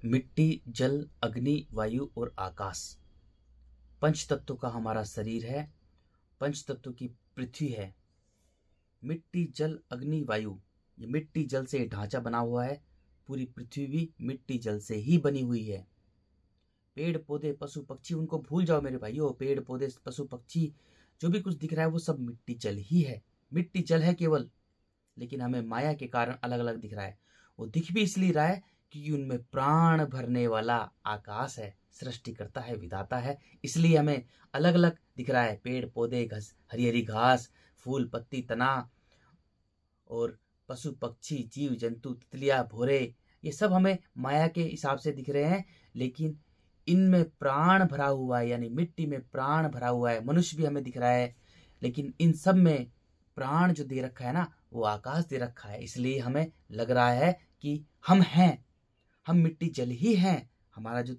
मिट्टी, जल, अग्नि, वायु और आकाश पंच तत्वों का हमारा शरीर है। पंच तत्वों की पृथ्वी है। मिट्टी, जल, अग्नि, वायु, ये मिट्टी जल से ढांचा बना हुआ है। पूरी पृथ्वी भी मिट्टी जल से ही बनी हुई है। पेड़ पौधे पशु पक्षी उनको भूल जाओ मेरे भाइयों। पेड़ पौधे पशु पक्षी जो भी कुछ दिख रहा है वो सब मिट्टी जल ही है। मिट्टी जल है केवल, लेकिन हमें माया के कारण अलग अलग दिख रहा है। वो दिख भी इसलिए रहा है क्योंकि उनमें प्राण भरने वाला आकाश है, सृष्टिकर्ता है, विधाता है, इसलिए हमें अलग अलग दिख रहा है। पेड़ पौधे, घास, हरी हरी घास, फूल पत्ती तना और पशु पक्षी, जीव जंतु, तितलियां, भोरे, ये सब हमें माया के हिसाब से दिख रहे हैं। लेकिन इनमें प्राण भरा हुआ है, यानी मिट्टी में प्राण भरा हुआ है। मनुष्य भी हमें दिख रहा है, लेकिन इन सब में प्राण जो दे रखा है ना, वो आकाश दे रखा है। इसलिए हमें लग रहा है कि हम हैं, हम मिट्टी जल ही हैं। हमारा जो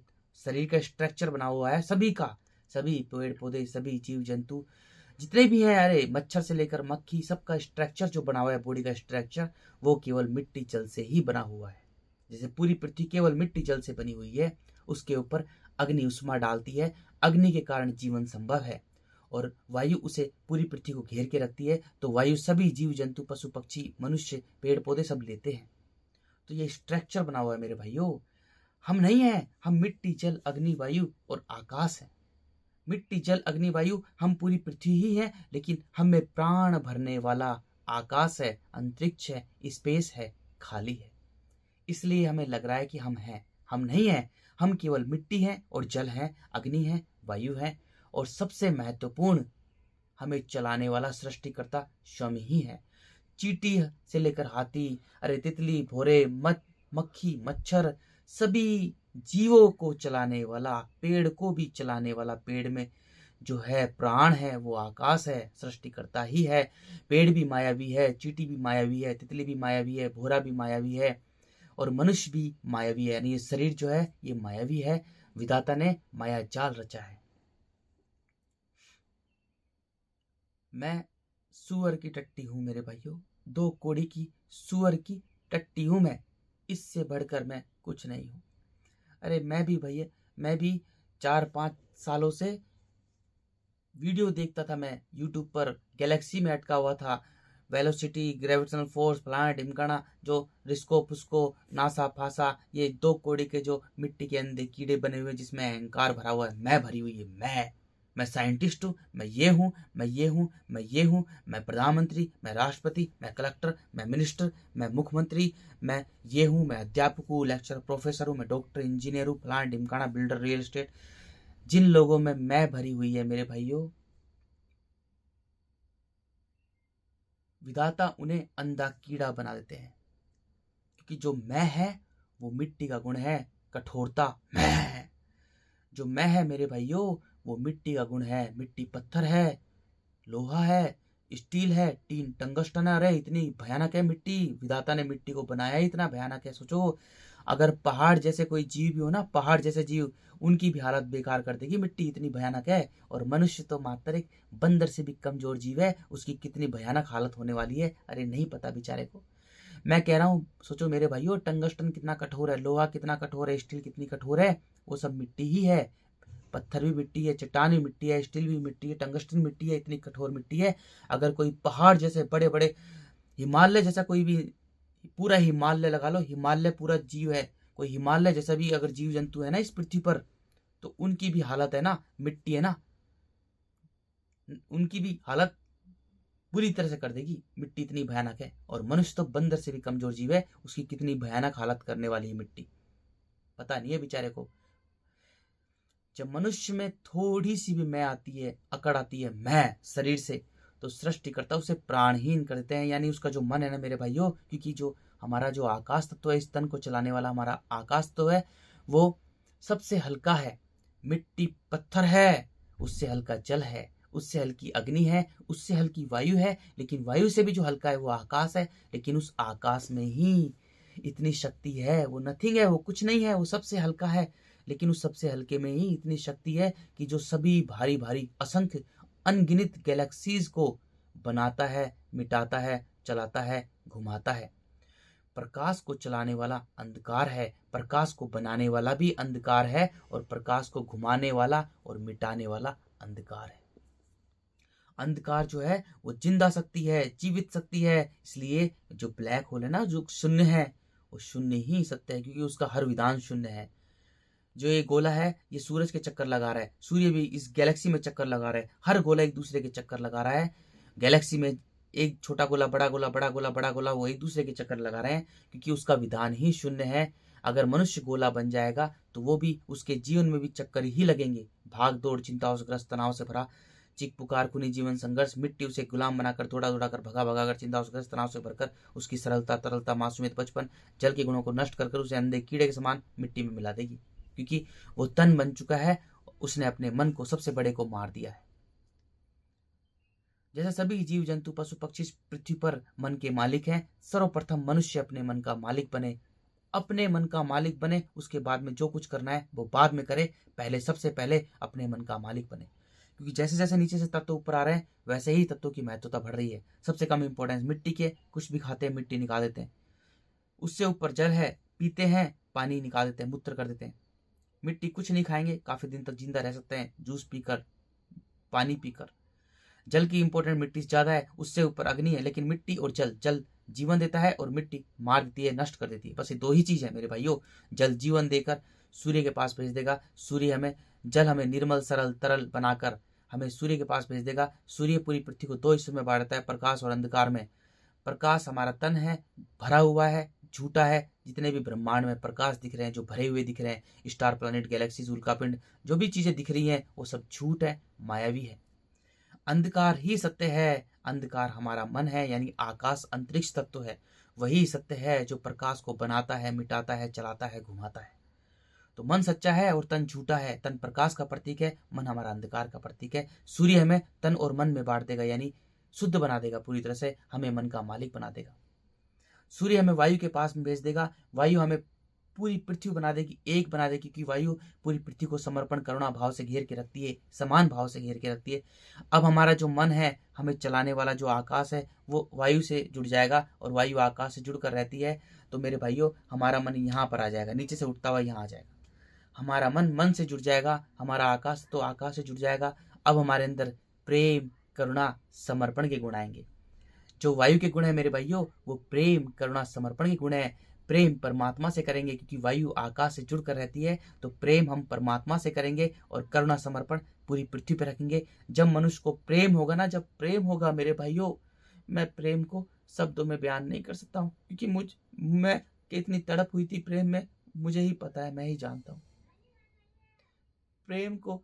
शरीर का स्ट्रक्चर बना हुआ है सभी का, सभी पेड़ पौधे, सभी जीव जंतु जितने भी हैं, अरे मच्छर से लेकर मक्खी, सबका स्ट्रक्चर जो बना हुआ है, बॉडी का स्ट्रक्चर, वो केवल मिट्टी जल से ही बना हुआ है। जैसे पूरी पृथ्वी केवल मिट्टी जल से बनी हुई है, उसके ऊपर अग्नि उष्मा डालती है। अग्नि के कारण जीवन संभव है और वायु उसे पूरी पृथ्वी को घेर के रखती है। तो वायु सभी जीव जंतु, पशु पक्षी, मनुष्य, पेड़ पौधे सब लेते हैं। तो ये स्ट्रक्चर बना हुआ है मेरे भाइयों। हम नहीं हैं, हम मिट्टी, जल, अग्नि, वायु और आकाश है। मिट्टी, जल, अग्नि, वायु, हम पूरी पृथ्वी ही है, लेकिन हमें प्राण भरने वाला आकाश है, अंतरिक्ष है, स्पेस है, खाली है। इसलिए हमें लग रहा है कि हम हैं। हम नहीं हैं, हम केवल मिट्टी हैं और जल हैं, अग्नि है, वायु है, और सबसे महत्वपूर्ण हमें चलाने वाला सृष्टिकर्ता स्वयं ही है। चींटी से लेकर हाथी, अरे तितली, भोरे, मक्खी, मच्छर, सभी जीवों को चलाने वाला, पेड़ को भी चलाने वाला, पेड़ में जो है प्राण है वो आकाश है, सृष्टिकर्ता ही है। पेड़ भी मायावी है, चींटी भी मायावी है, तितली भी मायावी है, भोरा भी मायावी है और मनुष्य भी मायावी है। यानी ये शरीर जो है ये मायावी है। विधाता ने माया जाल रचा है। मैं सुअर की टट्टी हूं मेरे भाइयों, दो कोड़ी की सुअर की टट्टी हूं मैं। इससे बढ़कर मैं कुछ नहीं हूं। अरे मैं भी भैया, मैं भी 4-5 सालों से वीडियो देखता था। मैं यूट्यूब पर गैलेक्सी में अटका हुआ था। वेलोसिटी, ग्रेविटेशनल फोर्स, फलाना ढिमकाना, जो रिस्को पुस्को, नासा फासा, ये दो कोड़ी के जो मिट्टी के अंदर कीड़े बने हुए जिसमें अहंकार भरा हुआ है, मैं भरी हुई है। मैं साइंटिस्ट हूँ, मैं ये हूँ, मैं ये हूँ, मैं ये हूँ, मैं प्रधानमंत्री, मैं राष्ट्रपति, मैं कलेक्टर, मैं मिनिस्टर, मैं मुख्यमंत्री, मैं ये हूँ, मैं अध्यापक हूँ, लेक्चर प्रोफेसर हूँ, मैं डॉक्टर, इंजीनियर हूँ, फलाना ढिमकाना, बिल्डर, रियल एस्टेट। जिन लोगों में मैं भरी हुई है मेरे भाइयों, विधाता उन्हें अंधा कीड़ा बना देते हैं। क्योंकि जो मैं है वो मिट्टी का गुण है, कठोरता। मैं जो मैं है मेरे भाइयों वो मिट्टी का गुण है। मिट्टी पत्थर है, लोहा है, स्टील है, टीन, टंगस्टन है। अरे इतनी भयानक है मिट्टी। विधाता ने मिट्टी को बनाया ही इतना भयानक है। सोचो, अगर पहाड़ जैसे कोई जीव भी हो ना, पहाड़ जैसे जीव, उनकी भी हालत बेकार कर देगी मिट्टी, इतनी भयानक है। और मनुष्य तो मात्र एक बंदर से भी कमजोर जीव है, उसकी कितनी भयानक हालत होने वाली है, अरे नहीं पता बेचारे को। मैं कह रहा हूँ, सोचो मेरे भाइयों, टंगस्टन कितना कठोर है, लोहा कितना कठोर है, स्टील कितनी कठोर है। वो सब मिट्टी ही है। पत्थर भी मिट्टी है, चट्टान भी मिट्टी है, स्टील भी मिट्टी है, टंगस्टन मिट्टी है, इतनी कठोर मिट्टी है। अगर कोई पहाड़ जैसे बड़े बड़े, हिमालय जैसा कोई भी, पूरा हिमालय लगा लो, हिमालय पूरा जीव है, कोई हिमालय जैसा भी अगर जीव जंतु है ना इस पृथ्वी पर, तो उनकी भी हालत है ना, मिट्टी है ना, उनकी भी हालत बुरी तरह से कर देगी। मिट्टी इतनी भयानक है। और मनुष्य तो बंदर से भी कमजोर जीव है, उसकी कितनी भयानक हालत करने वाली है मिट्टी, पता नहीं है बेचारे को। जब मनुष्य में थोड़ी सी भी मैं आती है, अकड़ आती है मैं शरीर से, तो सृष्टिकर्ता उसे प्राणहीन कर देते हैं। यानी उसका जो मन है ना मेरे भाइयों, क्योंकि जो हमारा जो आकाश तत्व है, इस तन को चलाने वाला हमारा आकाश तत्व है, वो सबसे हल्का है। मिट्टी पत्थर है, उससे हल्का जल है, उससे हल्की अग्नि है, उससे हल्की वायु है, लेकिन वायु से भी जो हल्का है वो आकाश है। लेकिन उस आकाश में ही इतनी शक्ति है, वो नथिंग है, वो कुछ नहीं है, वो सबसे हल्का है। लेकिन उस सबसे हल्के में ही इतनी शक्ति है कि जो सभी भारी भारी असंख्य अनगिनत गैलेक्सीज को बनाता है, मिटाता है, चलाता है, घुमाता है। प्रकाश को चलाने वाला अंधकार है, प्रकाश को बनाने वाला भी अंधकार है, और प्रकाश को घुमाने वाला और मिटाने वाला अंधकार है। अंधकार जो है वो जिंदा शक्ति है, जीवित शक्ति है। इसलिए जो ब्लैक होल है ना, जो शून्य है, वो शून्य ही सत्य है, क्योंकि उसका हर विधान शून्य है। जो ये गोला है ये सूरज के चक्कर लगा रहा है, सूर्य भी इस गैलेक्सी में चक्कर लगा रहा है, हर गोला एक दूसरे के चक्कर लगा रहा है। गैलेक्सी में एक छोटा गोला, बड़ा गोला, बड़ा गोला, बड़ा गोला, वो एक दूसरे के चक्कर लगा रहे हैं, क्योंकि उसका विधान ही शून्य है। अगर मनुष्य गोला बन जाएगा तो वो भी, उसके जीवन में भी चक्कर ही लगेंगे। भाग दौड़, चिंताओं से ग्रस्त, तनाव से भरा, चीख पुकार, खूनी जीवन संघर्ष, मिट्टी उसे गुलाम बनाकर, दौड़ा दौड़ा कर, भगा भगा कर, चिंताओं से ग्रस्त, तनाव से भरकर, उसकी सरलता, तरलता, मासूमियत, बचपन, जल के गुणों को नष्ट कर उसे अंधे कीड़े के समान मिट्टी में मिला देगी, क्योंकि वो तन बन चुका है। उसने अपने मन को, सबसे बड़े को मार दिया है। जैसे सभी जीव जंतु, पशु पक्षी पृथ्वी पर मन के मालिक हैं, सर्वप्रथम मनुष्य अपने मन का मालिक बने, अपने मन का मालिक बने। उसके बाद में जो कुछ करना है वो बाद में करे, पहले, सबसे पहले अपने मन का मालिक बने। क्योंकि जैसे जैसे नीचे से तत्व ऊपर आ रहे हैं, वैसे ही तत्वों की महत्वता बढ़ रही है। सबसे कम इंपॉर्टेंस मिट्टी के, कुछ भी खाते हैं मिट्टी निकाल देते हैं। उससे ऊपर जल है, पीते हैं पानी निकाल देते हैं, मूत्र कर देते हैं। मिट्टी कुछ नहीं खाएंगे, काफी दिन तक जिंदा रह सकते हैं, जूस पीकर, पानी पीकर। जल की इंपॉर्टेंट मिट्टी से ज्यादा है, उससे ऊपर अग्नि है। लेकिन मिट्टी और जल, जल जीवन देता है और मिट्टी मार देती है, नष्ट कर देती है। बस ये दो ही चीज है मेरे भाइयों। जल जीवन देकर सूर्य के पास भेज देगा, सूर्य हमें, जल हमें निर्मल सरल तरल बनाकर हमें सूर्य के पास भेज देगा। सूर्य पूरी पृथ्वी को दो हिस्सों में बांटता है, प्रकाश और अंधकार में। प्रकाश हमारा तन है, भरा हुआ है, झूठा है। जितने भी ब्रह्मांड में प्रकाश दिख रहे हैं, जो भरे हुए दिख रहे हैं, स्टार, प्लैनेट, गैलेक्सीज, उल्कापिंड, जो भी चीजें दिख रही हैं, वो सब झूठ है, मायावी है। अंधकार ही सत्य है। अंधकार हमारा मन है, यानी आकाश, अंतरिक्ष तत्व है। वही सत्य है जो प्रकाश को बनाता है, मिटाता है, चलाता है, घुमाता है। तो मन सच्चा है और तन झूठा है। तन प्रकाश का प्रतीक है, मन हमारा अंधकार का प्रतीक है। सूर्य हमें तन और मन में बांट देगा, यानी शुद्ध बना देगा, पूरी तरह से हमें मन का मालिक बना देगा। सूर्य हमें वायु के पास में भेज देगा, वायु हमें पूरी पृथ्वी बना देगी, एक बना देगी, क्योंकि वायु पूरी पृथ्वी को समर्पण, करुणा भाव से घेर के रखती है, समान भाव से घेर के रखती है। अब हमारा जो मन है, हमें चलाने वाला जो आकाश है, वो वायु से जुड़ जाएगा, और वायु आकाश से जुड़कर रहती है। तो मेरे भाइयों, हमारा मन यहाँ पर आ जाएगा, नीचे से उठता हुआ यहाँ आ जाएगा। हमारा मन मन से जुड़ जाएगा, हमारा आकाश तो आकाश से जुड़ जाएगा। अब हमारे अंदर प्रेम, करुणा, समर्पण के गुण आएंगे। जो वायु के गुण है मेरे भाइयों, वो प्रेम, करुणा, समर्पण के गुण है। प्रेम परमात्मा से करेंगे, क्योंकि वायु आकाश से जुड़कर रहती है, तो प्रेम हम परमात्मा से करेंगे, और करुणा, समर्पण पूरी पृथ्वी पर रखेंगे। जब मनुष्य को प्रेम होगा ना, जब प्रेम होगा मेरे भाइयों, मैं प्रेम को शब्दों में बयान नहीं कर सकता हूँ, क्योंकि मैं कितनी तड़प हुई थी प्रेम में, मुझे ही पता है, मैं ही जानता हूँ। प्रेम को,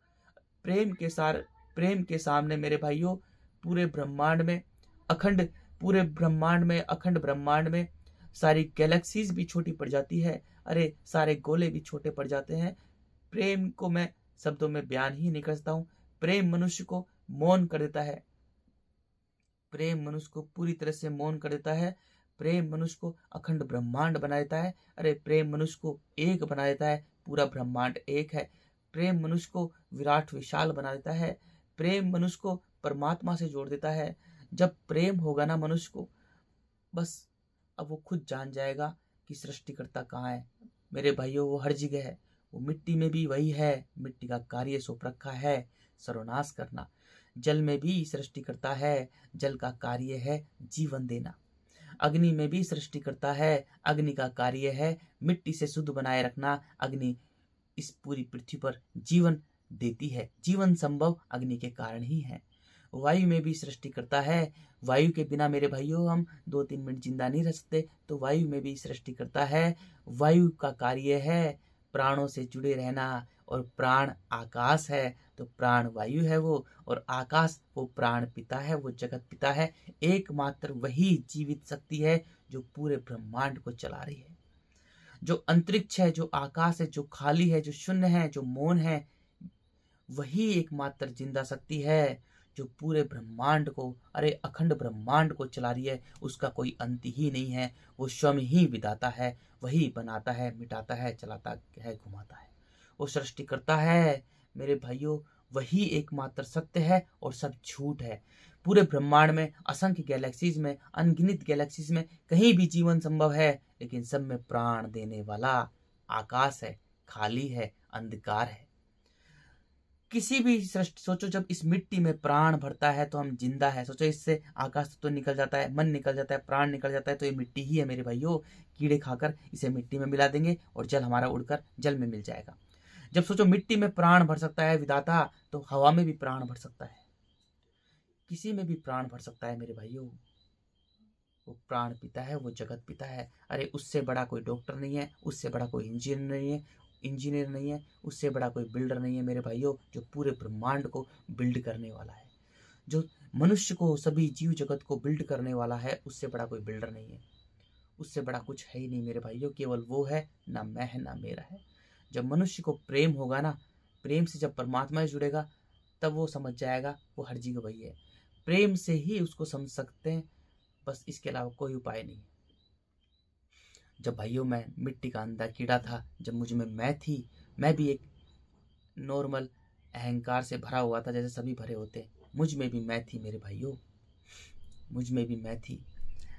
प्रेम के सामने मेरे भाइयों, पूरे ब्रह्मांड में, अखंड, पूरे ब्रह्मांड में, अखंड ब्रह्मांड में सारी गैलेक्सीज भी छोटी पड़ जाती है। अरे सारे गोले भी छोटे पड़ जाते हैं। प्रेम को मैं शब्दों में बयान ही नहीं कर सकता हूँ। प्रेम मनुष्य को मौन कर देता है, प्रेम मनुष्य को पूरी तरह से मौन कर देता है। प्रेम मनुष्य को अखंड ब्रह्मांड बना देता है। अरे प्रेम मनुष्य को एक बना देता है, पूरा ब्रह्मांड एक है। प्रेम मनुष्य को विराट विशाल बना देता है। प्रेम मनुष्य को परमात्मा से जोड़ देता है। जब प्रेम होगा ना मनुष्य को, बस अब वो खुद जान जाएगा कि सृष्टिकर्ता कहाँ है। मेरे भाइयों, वो हर जगह है, वो मिट्टी में भी वही है। मिट्टी का कार्य सौंप रखा है, सर्वनाश करना। जल में भी सृष्टिकर्ता है, जल का कार्य है जीवन देना। अग्नि में भी सृष्टिकर्ता है, अग्नि का कार्य है मिट्टी से शुद्ध बनाए रखना। अग्नि इस पूरी पृथ्वी पर जीवन देती है, जीवन संभव अग्नि के कारण ही है। वायु में भी सृष्टिकर्ता है, वायु के बिना मेरे भाइयों हम 2-3 मिनट जिंदा नहीं रह सकते, तो वायु में भी सृष्टिकर्ता है। वायु का कार्य है प्राणों से जुड़े रहना, और प्राण आकाश है, तो प्राण वायु है वो, और आकाश वो प्राण पिता है, वो जगत पिता है। एकमात्र वही जीवित शक्ति है जो पूरे ब्रह्मांड को चला रही है। जो अंतरिक्ष है, जो आकाश है, जो खाली है, जो शून्य है, जो मौन है, वही एकमात्र जिंदा शक्ति है जो पूरे ब्रह्मांड को, अरे अखंड ब्रह्मांड को चला रही है। उसका कोई अंत ही नहीं है, वो स्वयं ही विधाता है, वही बनाता है, मिटाता है, चलाता है, घुमाता है। वो सृष्टिकर्ता है मेरे भाइयों, वही एकमात्र सत्य है और सब झूठ है। पूरे ब्रह्मांड में असंख्य गैलेक्सीज में, अनगिनत गैलेक्सीज में कहीं भी जीवन संभव है, लेकिन सब में प्राण देने वाला आकाश है, खाली है, अंधकार है। किसी भी सृष्टि सोचो, जब इस मिट्टी में प्राण भरता है तो हम जिंदा है। सोचो, इससे आकाश तत्व तो निकल जाता है, मन निकल जाता है, प्राण निकल जाता है, तो ये मिट्टी ही है मेरे भाइयों। कीड़े खाकर इसे मिट्टी में मिला देंगे और जल हमारा उड़कर जल में मिल जाएगा। जब सोचो मिट्टी में प्राण भर सकता है विधाता, तो हवा में भी प्राण भर सकता है, किसी में भी प्राण भर सकता है मेरे भाइयों। वो प्राण पिता है, वो जगत पिता है। अरे उससे बड़ा कोई डॉक्टर नहीं है, उससे बड़ा कोई इंजीनियर नहीं है, उससे बड़ा कोई बिल्डर नहीं है मेरे भाइयों, जो पूरे ब्रह्मांड को बिल्ड करने वाला है। जो मनुष्य को, सभी जीव जगत को बिल्ड करने वाला है, उससे बड़ा कोई बिल्डर नहीं है, उससे बड़ा कुछ है ही नहीं मेरे भाइयों। केवल वो है, ना मैं है ना मेरा है। जब मनुष्य को प्रेम होगा ना, प्रेम से जब परमात्मा से जुड़ेगा, तब वो समझ जाएगा वो हर जगह वही है। प्रेम से ही उसको समझ सकते हैं, बस इसके अलावा कोई उपाय नहीं। जब भाइयों मैं मिट्टी का अंधा कीड़ा था, जब मुझ में मैं थी, मैं भी एक नॉर्मल अहंकार से भरा हुआ था, जैसे सभी भरे होते। मुझ में भी मैं थी मेरे भाइयों, मुझ में भी मैं थी।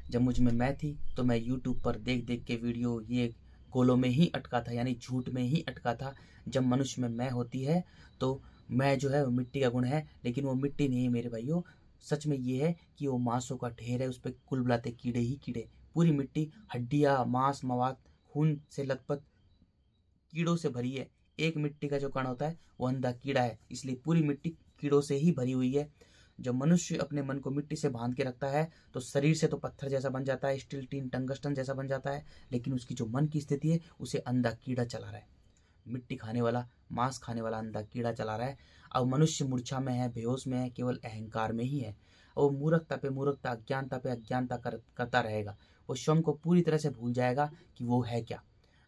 जब मुझ में मैं थी तो मैं यूट्यूब पर देख देख के वीडियो, ये गोलों में ही अटका था, यानी झूठ में ही अटका था। जब मनुष्य में मैं होती है तो मैं जो है वो मिट्टी का गुण है, लेकिन वो मिट्टी नहीं है मेरे भाइयों। सच में ये है कि वो मांसों का ढेर है, उस पर कुल बुलाते कीड़े ही कीड़े। पूरी मिट्टी हड्डियाँ, मांस, मवाद, खून से लथपथ कीड़ों से भरी है। एक मिट्टी का जो कण होता है वो अंधा कीड़ा है, इसलिए पूरी मिट्टी कीड़ों से ही भरी हुई है। जब मनुष्य अपने मन को मिट्टी से बांध के रखता है तो शरीर से तो पत्थर जैसा बन जाता है, स्टील, टीन, टंगस्टन जैसा बन जाता है, लेकिन उसकी जो मन की स्थिति है उसे अंधा कीड़ा चला रहा है। मिट्टी खाने वाला, मांस खाने वाला अंधा कीड़ा चला रहा है। अब मनुष्य मूर्छा में है, बेहोश में है, केवल अहंकार में ही है। और मूर्खता पे मूर्खता, अज्ञानता पे अज्ञानता करता रहेगा। वो स्वयं को पूरी तरह से भूल जाएगा कि वो है क्या।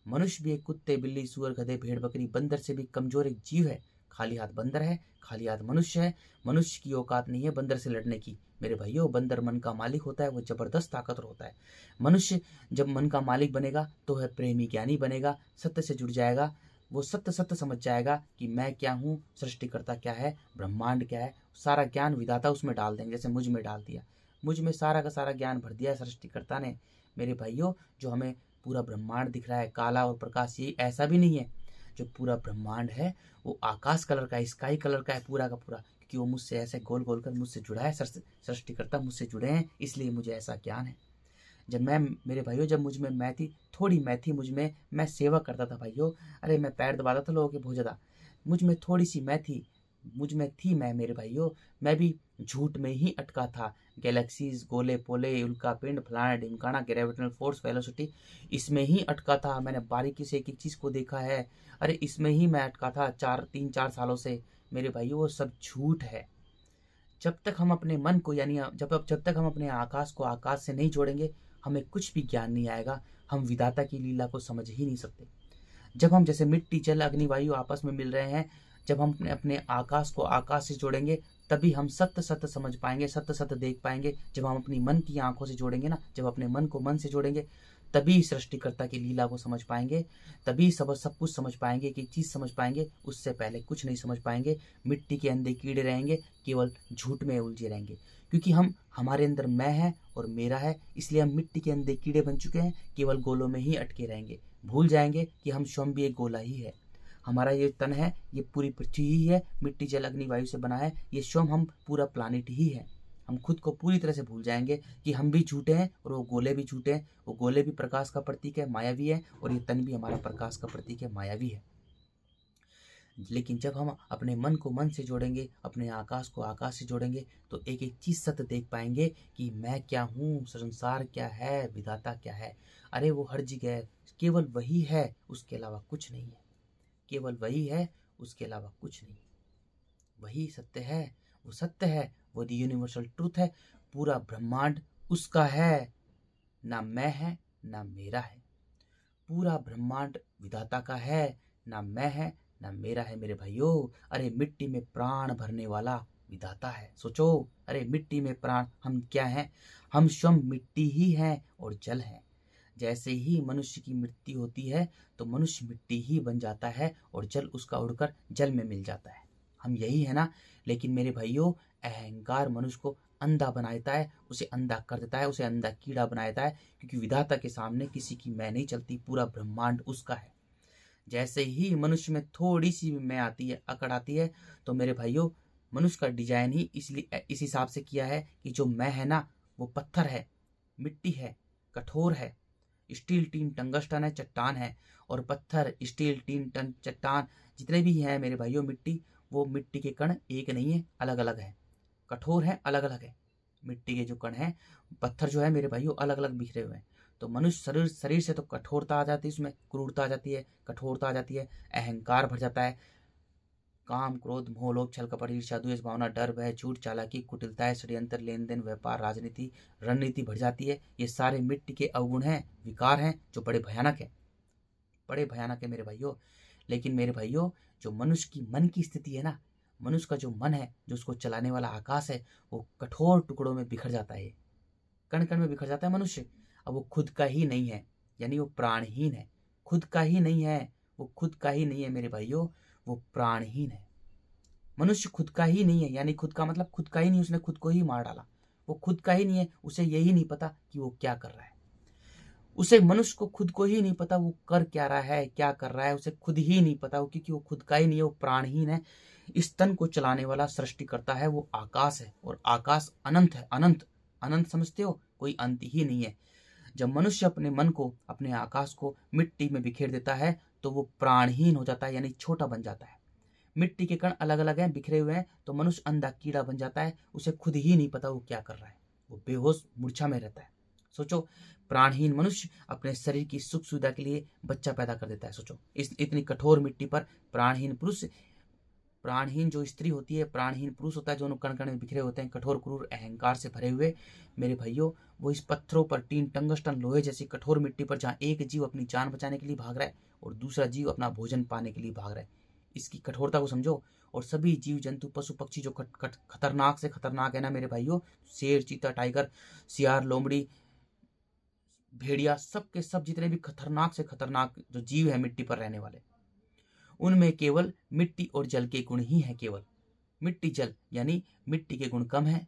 मनुष्य भी एक कुत्ते, बिल्ली, सुअर, गधे, भेड़, बकरी, बंदर से भी कमजोर एक जीव है। खाली हाथ बंदर है, खाली हाथ मनुष्य है। मनुष्य की औकात नहीं है बंदर से लड़ने की मेरे भाइयों। बंदर मन का मालिक होता है, वो जबरदस्त ताकतवर होता है। मनुष्य जब मन का मालिक बनेगा तो वह प्रेमी ज्ञानी बनेगा, सत्य से जुड़ जाएगा। वो सत्य सत्य समझ जाएगा कि मैं क्या हूँ, सृष्टिकर्ता क्या है, ब्रह्मांड क्या है। सारा ज्ञान विधाता उसमें डाल देंगे, जैसे मुझ में डाल दिया। मुझ में सारा का सारा ज्ञान भर दिया है सृष्टिकर्ता ने मेरे भाइयों। जो हमें पूरा ब्रह्मांड दिख रहा है, काला और प्रकाश, ये ऐसा भी नहीं है। जो पूरा ब्रह्मांड है वो आकाश कलर का है, स्काई कलर का है पूरा का पूरा, क्योंकि वो मुझसे ऐसे गोल गोल कर मुझसे जुड़ा है। सृष्टिकर्ता मुझसे जुड़े हैं, इसलिए मुझे ऐसा ज्ञान है। जब मैं, मेरे भाइयों, जब मुझ में मैं थी, थोड़ी मैं थी मुझ में, मैं सेवा करता था भाइयों। अरे मैं पैर दबाता था लोगों के बहुत ज़्यादा। मुझ में थोड़ी सी मैं थी, मुझ में थी मैं मेरे भाइयों। मैं भी झूठ में ही अटका था। गैलेक्सीज, गोले पोले, उल्का पिंड, फलाना ढिमकाना, ग्रेविटेशनल फोर्स, वेलोसिटी, इसमें ही अटका था। मैंने बारीकी से एक एक चीज़ को देखा है। अरे इसमें ही मैं अटका था 4 सालों से मेरे भाइयों। वो सब झूठ है। जब तक हम अपने मन को, यानी जब तक हम अपने आकाश को आकाश से नहीं जोड़ेंगे, हमें कुछ भी ज्ञान नहीं आएगा। हम विधाता की लीला को समझ ही नहीं सकते। जब हम, जैसे मिट्टी, जल, अग्नि, वायु आपस में मिल रहे हैं, जब हम अपने अपने आकाश को आकाश से जोड़ेंगे, तभी हम सत्य सत्य समझ पाएंगे, सत्य सत्य देख पाएंगे। जब हम अपनी मन की आंखों से जोड़ेंगे ना, जब अपने मन को मन से जोड़ेंगे, तभी सृष्टिकर्ता की लीला को समझ पाएंगे। तभी सब कुछ समझ पाएंगे, कि चीज़ समझ पाएंगे। उससे पहले कुछ नहीं समझ पाएंगे। मिट्टी के अंधे कीड़े रहेंगे, केवल झूठ में उलझे रहेंगे। क्योंकि हमारे अंदर मैं है और मेरा है, इसलिए हम मिट्टी के अंधे कीड़े बन चुके हैं, केवल गोलों में ही अटके रहेंगे। भूल जाएंगे कि हम स्वयं भी एक गोला ही है। हमारा ये तन है, ये पूरी पृथ्वी ही है, मिट्टी, जल, अग्नि, वायु से बना है। ये स्वयं हम पूरा प्लानिट ही है। हम खुद को पूरी तरह से भूल जाएंगे कि हम भी झूठे हैं और वो गोले भी झूठे हैं। वो गोले भी प्रकाश का प्रतीक है, मायावी है, और ये तन भी हमारा प्रकाश का प्रतीक है, मायावी है। लेकिन जब हम अपने मन को मन से जोड़ेंगे, अपने आकाश को आकाश से जोड़ेंगे, तो एक एक चीज सत्य देख पाएंगे कि मैं क्या हूँ, संसार क्या है, विधाता क्या है। अरे वो हर जगह है, केवल वही है, उसके अलावा कुछ नहीं है। केवल वही है, उसके अलावा कुछ नहीं। वही सत्य है, वो सत्य है, वो द यूनिवर्सल ट्रूथ है। पूरा ब्रह्मांड उसका है, ना मैं है ना मेरा है। पूरा ब्रह्मांड विधाता का है, ना मैं है ना मेरा है मेरे भाइयों। अरे मिट्टी में प्राण भरने वाला विधाता है। सोचो, अरे मिट्टी में प्राण, हम क्या हैं? हम स्वयं मिट्टी ही हैं और जल हैं। जैसे ही मनुष्य की मृत्यु होती है तो मनुष्य मिट्टी ही बन जाता है और जल उसका उड़कर जल में मिल जाता है। हम यही है ना। लेकिन मेरे भाइयों, अहंकार मनुष्य को अंधा बना देता है, उसे अंधा कर देता है, उसे अंधा कीड़ा बना देता है, क्योंकि विधाता के सामने किसी की मैं नहीं चलती, पूरा ब्रह्मांड उसका है। जैसे ही मनुष्य में थोड़ी सी भी मैं आती है, अकड़ आती है, तो मेरे भाइयों, मनुष्य का डिजाइन ही इसलिए इस हिसाब से किया है कि जो मैं है ना, वो पत्थर है, मिट्टी है, कठोर है, स्टील टीन टंगस्टन है, चट्टान है। और पत्थर, स्टील टीन टन चट्टान जितने भी हैं मेरे भाइयों, मिट्टी, वो मिट्टी के कण एक नहीं है, अलग अलग है, कठोर है, अलग अलग है। मिट्टी के जो कण हैं, पत्थर जो है मेरे भाइयों, अलग अलग बिखरे हुए हैं। तो मनुष्य शरीर शरीर से तो कठोरता आ जाती है, उसमें क्रूरता आ जाती है, कठोरता आ जाती है, अहंकार भर जाता है, काम, क्रोध, मोह, लोभ, छल, कपट, ईर्ष्या, द्वेष भावना, डर, भय, झूठ, चालाकी, कुटिलता, षड्यंत्र, लेन देन, व्यापार, राजनीति, रणनीति बढ़ जाती है। ये सारे मिट्टी के अवगुण हैं, विकार हैं, जो बड़े भयानक है, बड़े भयानक है मेरे भाइयों। लेकिन मेरे भाइयों, जो मनुष्य की मन की स्थिति है ना, मनुष्य का जो मन है, जो उसको चलाने वाला आकाश है, वो कठोर टुकड़ों में बिखर जाता है, कण कण में बिखर जाता है मनुष्य। अब वो खुद का ही नहीं है, यानी वो प्राणहीन है, खुद का ही नहीं है, वो खुद का ही नहीं है मेरे भाइयों, वो प्राणहीन है। मनुष्य खुद का ही नहीं है, यानी खुद का मतलब खुद का ही नहीं, उसने खुद को ही मार डाला। वो खुद का ही नहीं है, उसे यही नहीं पता कि वो क्या कर रहा है। उसे, मनुष्य को खुद को ही नहीं पता वो कर क्या रहा है, क्या कर रहा है, उसे खुद ही नहीं पता, वो क्योंकि वो खुद का ही नहीं है, वो प्राणहीन है। इस तन को चलाने वाला सृष्टिकर्ता है, वो आकाश है, और आकाश अनंत है, अनंत, अनंत समझते हो, कोई अंत ही नहीं है। जब मनुष्य अपने मन को, अपने आकाश को मिट्टी में बिखेर देता है, तो वो प्राणहीन हो जाता है, यानी छोटा बन जाता है। मिट्टी के कण अलग अलग हैं, बिखरे हुए हैं, तो मनुष्य अंधा कीड़ा बन जाता है, उसे खुद ही नहीं पता वो क्या कर रहा है, वो बेहोश मूर्छा में रहता है। सोचो, प्राणहीन मनुष्य अपने शरीर की सुख सुविधा के लिए बच्चा पैदा कर देता है। सोचो, इस इतनी कठोर मिट्टी पर प्राणहीन पुरुष, प्राणहीन जो स्त्री होती है, प्राणहीन पुरुष होता है, जो कण कण में बिखरे होते हैं, कठोर क्रूर अहंकार से भरे हुए मेरे भाइयों, वो इस पत्थरों पर, टीन टंगस्टन लोहे जैसी कठोर मिट्टी पर, जहाँ एक जीव अपनी जान बचाने के लिए भाग रहा है और दूसरा जीव अपना भोजन पाने के लिए भाग रहा है, इसकी कठोरता को समझो। और सभी जीव जंतु, पशु पक्षी जो खतरनाक से खतरनाक है ना मेरे भाइयों, शेर, चीता, टाइगर, सियार, लोमड़ी, भेड़िया, सब के सब जितने भी खतरनाक से खतरनाक जो जीव है मिट्टी पर रहने वाले, उनमें केवल मिट्टी और जल के गुण ही है, केवल मिट्टी जल, यानी मिट्टी के गुण कम है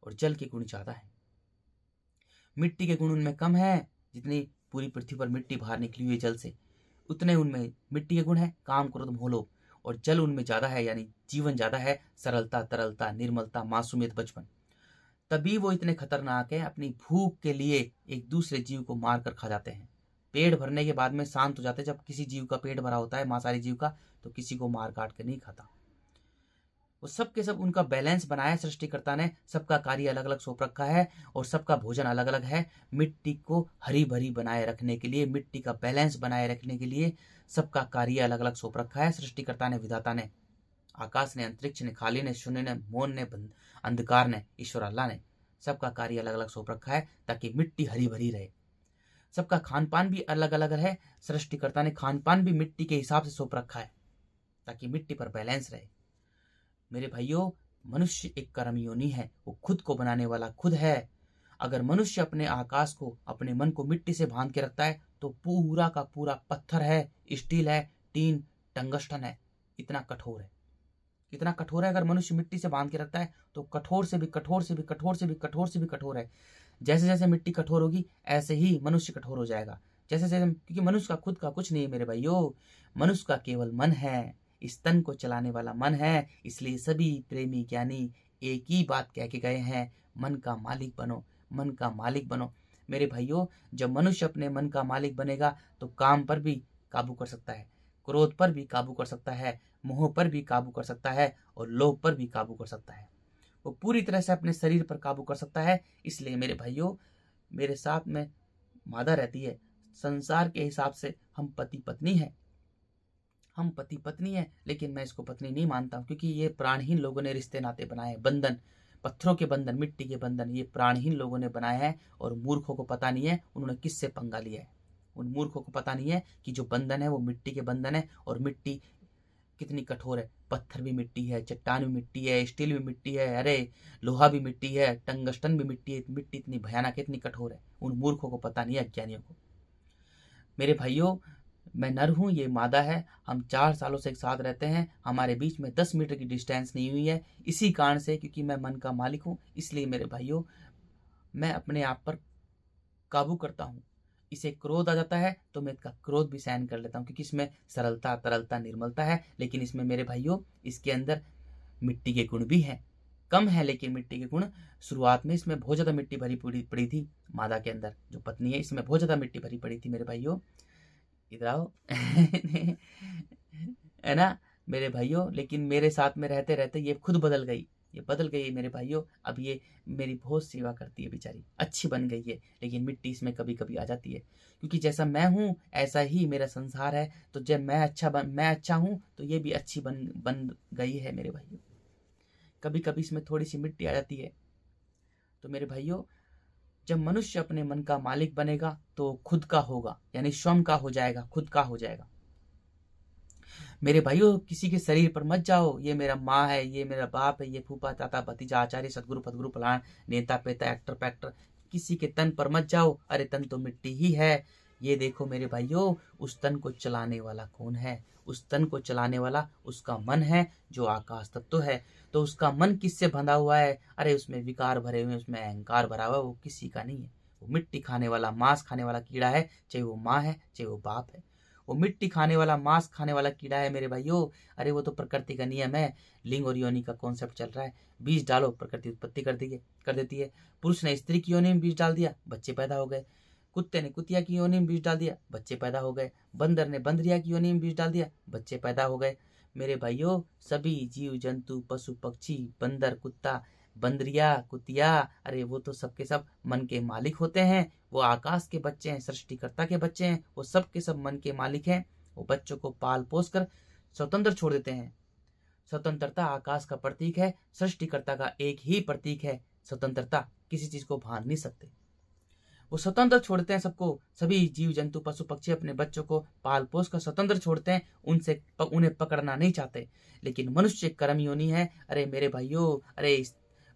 और जल के गुण ज्यादा है। मिट्टी के गुण उनमें कम है, जितनी पूरी पृथ्वी पर मिट्टी बाहर निकली हुई है जल से, उतने उनमें मिट्टी के गुण है, काम, क्रोध, मोह, लोभ। और जल उनमें ज्यादा है, यानी जीवन ज्यादा है, सरलता, तरलता, निर्मलता, मासूमियत, बचपन। तभी वो इतने खतरनाक है, अपनी भूख के लिए एक दूसरे जीव को मार कर खा जाते हैं। पेट भरने के बाद में शांत हो जाते हैं। जब किसी जीव का पेट भरा होता है, मांसाहारी जीव का, तो किसी को मार काट कर नहीं खाता। वो सब के सब, उनका बैलेंस बनाया सृष्टिकर्ता ने, सबका कार्य अलग अलग सौंप रखा है और सबका भोजन अलग अलग है। मिट्टी को हरी भरी बनाए रखने के लिए, मिट्टी का बैलेंस बनाए रखने के लिए सबका कार्य अलग अलग सौंप रखा है सृष्टिकर्ता ने, विधाता ने, आकाश ने, अंतरिक्ष ने, खाली ने, शून्य ने, मौन ने, अंधकार ने, ईश्वर अल्लाह ने, सबका कार्य अलग अलग सौंप रखा है ताकि मिट्टी हरी भरी रहे। सबका खान पान भी अलग अलग है, सृष्टिकर्ता ने खान पान भी मिट्टी के हिसाब से सौंप रखा है ताकि मिट्टी पर बैलेंस रहे। मेरे भाइयों, मनुष्य एक कर्म योनि है, वो खुद को बनाने वाला खुद है। अगर मनुष्य अपने आकाश को, अपने मन को मिट्टी से बांध के रखता है, तो पूरा का पूरा पत्थर है, स्टील है, टीन, टंगस्टन है, इतना कठोर है, कितना कठोर है। अगर मनुष्य मिट्टी से बांध के रखता है, तो कठोर से भी कठोर से भी कठोर से भी कठोर से भी कठोर है। जैसे जैसे मिट्टी कठोर होगी, ऐसे ही मनुष्य कठोर हो जाएगा, जैसे जैसे, क्योंकि मनुष्य का खुद का कुछ नहीं है मेरे भाइयों, मनुष्य का केवल मन है, इस तन को चलाने वाला मन है। इसलिए सभी प्रेमी ज्ञानी एक ही बात कह के गए हैं, मन का मालिक बनो, मन का मालिक बनो। मेरे भाइयों, जब मनुष्य अपने मन का मालिक बनेगा, तो काम पर भी काबू कर सकता है, क्रोध पर भी काबू कर सकता है, मोह पर भी काबू कर सकता है, और लोभ पर भी काबू कर सकता है। वो पूरी तरह से अपने शरीर पर काबू कर सकता है। इसलिए मेरे भाइयों, मेरे साथ में मादा रहती है, संसार के हिसाब से हम पति पत्नी है, हम पति पत्नी है, लेकिन मैं इसको पत्नी नहीं मानता हूं, क्योंकि ये प्राणहीन लोगों ने रिश्ते नाते बनाए, बंधन, पत्थरों के बंधन, मिट्टी के बंधन, ये प्राणहीन लोगों ने बनाए हैं। और मूर्खों को पता नहीं है उन्होंने किससे पंगा लिया है। उन मूर्खों को पता नहीं है कि जो बंधन है वो मिट्टी के बंधन है, और मिट्टी कितनी कठोर है। पत्थर भी मिट्टी है, चट्टान भी मिट्टी है, स्टील भी मिट्टी है, अरे लोहा भी मिट्टी है, टंगस्टन भी मिट्टी है। मिट्टी इतनी भयानक है, इतनी कठोर है, उन मूर्खों को पता नहीं है, अज्ञानियों को। मेरे भाइयों, मैं नर हूँ, ये मादा है, हम 4 सालों से एक साथ रहते हैं, हमारे बीच में 10 मीटर की डिस्टेंस नहीं हुई है। इसी कारण से, क्योंकि मैं मन का मालिक हूँ, इसलिए मेरे भाइयों मैं अपने आप पर काबू करता हूँ। इसे क्रोध आ जाता है तो मैं इसका क्रोध भी सहन कर लेता हूँ, क्योंकि इसमें सरलता, तरलता, निर्मलता है। लेकिन इसमें मेरे भाइयों, इसके अंदर मिट्टी के गुण भी हैं। कम है लेकिन मिट्टी के गुण। शुरुआत में इसमें बहुत ज़्यादा मिट्टी भरी पड़ी थी। मादा के अंदर जो पत्नी है, इसमें बहुत ज़्यादा मिट्टी भरी पड़ी थी मेरे भाइयों। इधर आओ है ना मेरे भाइयों। लेकिन मेरे साथ में रहते रहते ये खुद बदल गई, ये बदल गई मेरे भाइयों। अब ये मेरी बहुत सेवा करती है, बेचारी अच्छी बन गई है। लेकिन मिट्टी इसमें कभी कभी आ जाती है, क्योंकि जैसा मैं हूँ ऐसा ही मेरा संसार है। तो जब मैं अच्छा हूँ तो ये भी अच्छी बन गई है मेरे भाइयों। कभी कभी इसमें थोड़ी सी मिट्टी आ जाती है। तो मेरे भाइयों, जब मनुष्य अपने मन का मालिक बनेगा तो खुद का होगा, यानी स्वयं का हो जाएगा, खुद का हो जाएगा। मेरे भाइयों, किसी के शरीर पर मत जाओ, ये मेरा माँ है, ये मेरा बाप है, ये फूफा, चाचा, भतीजा, आचार्य, सदगुरु, फतगुरु, फलान, नेता, पेता, एक्टर, पैक्टर, किसी के तन पर मत जाओ। अरे तन तो मिट्टी ही है। ये देखो मेरे भाइयों, उस तन को चलाने वाला कौन है? उस तन को चलाने वाला उसका मन है, जो आकाश तत्व है। तो उसका मन किससे बंधा हुआ है? अरे उसमें विकार भरे हुए, उसमें अहंकार भरा हुआ है, वो किसी का नहीं है। वो मिट्टी खाने वाला, मांस खाने वाला कीड़ा है, चाहे वो माँ है, चाहे वो बाप है। वो मिट्टी खाने वाला, मांस खाने वाला कीड़ा है मेरे भाइयों। अरे वो तो प्रकृति का नियम है। लिंग और योनि का कॉन्सेप्ट चल रहा है। बीज डालो, प्रकृति उत्पत्ति कर देती है। पुरुष ने स्त्री की योनि में बीज डाल दिया, बच्चे पैदा हो गए। कुत्ते ने कुतिया की योनि में बीज डाल दिया, बच्चे पैदा हो गए। बंदर ने बंदरिया की योनि में बीज डाल दिया, बच्चे पैदा हो गए। मेरे भाइयों, सभी जीव जंतु, पशु पक्षी, बंदर, कुत्ता, बंदरिया, कुतिया, अरे वो तो सबके सब मन के मालिक होते हैं। वो आकाश के बच्चे हैं, सृष्टिकर्ता के बच्चे हैं। वो सब के सब मन के मालिक हैं। वो बच्चों को पाल पोस कर स्वतंत्र छोड़ देते हैं। स्वतंत्रता आकाश का प्रतीक है, सृष्टिकर्ता का एक ही प्रतीक है। स्वतंत्रता, किसी चीज को भान नहीं सकते। वो स्वतंत्र छोड़ते हैं सबको। सभी जीव जंतु, पशु पक्षी अपने बच्चों को पाल पोस कर स्वतंत्र छोड़ते हैं। उन्हें पकड़ना नहीं चाहते। लेकिन मनुष्य कर्म योनि है। अरे मेरे भाइयों, अरे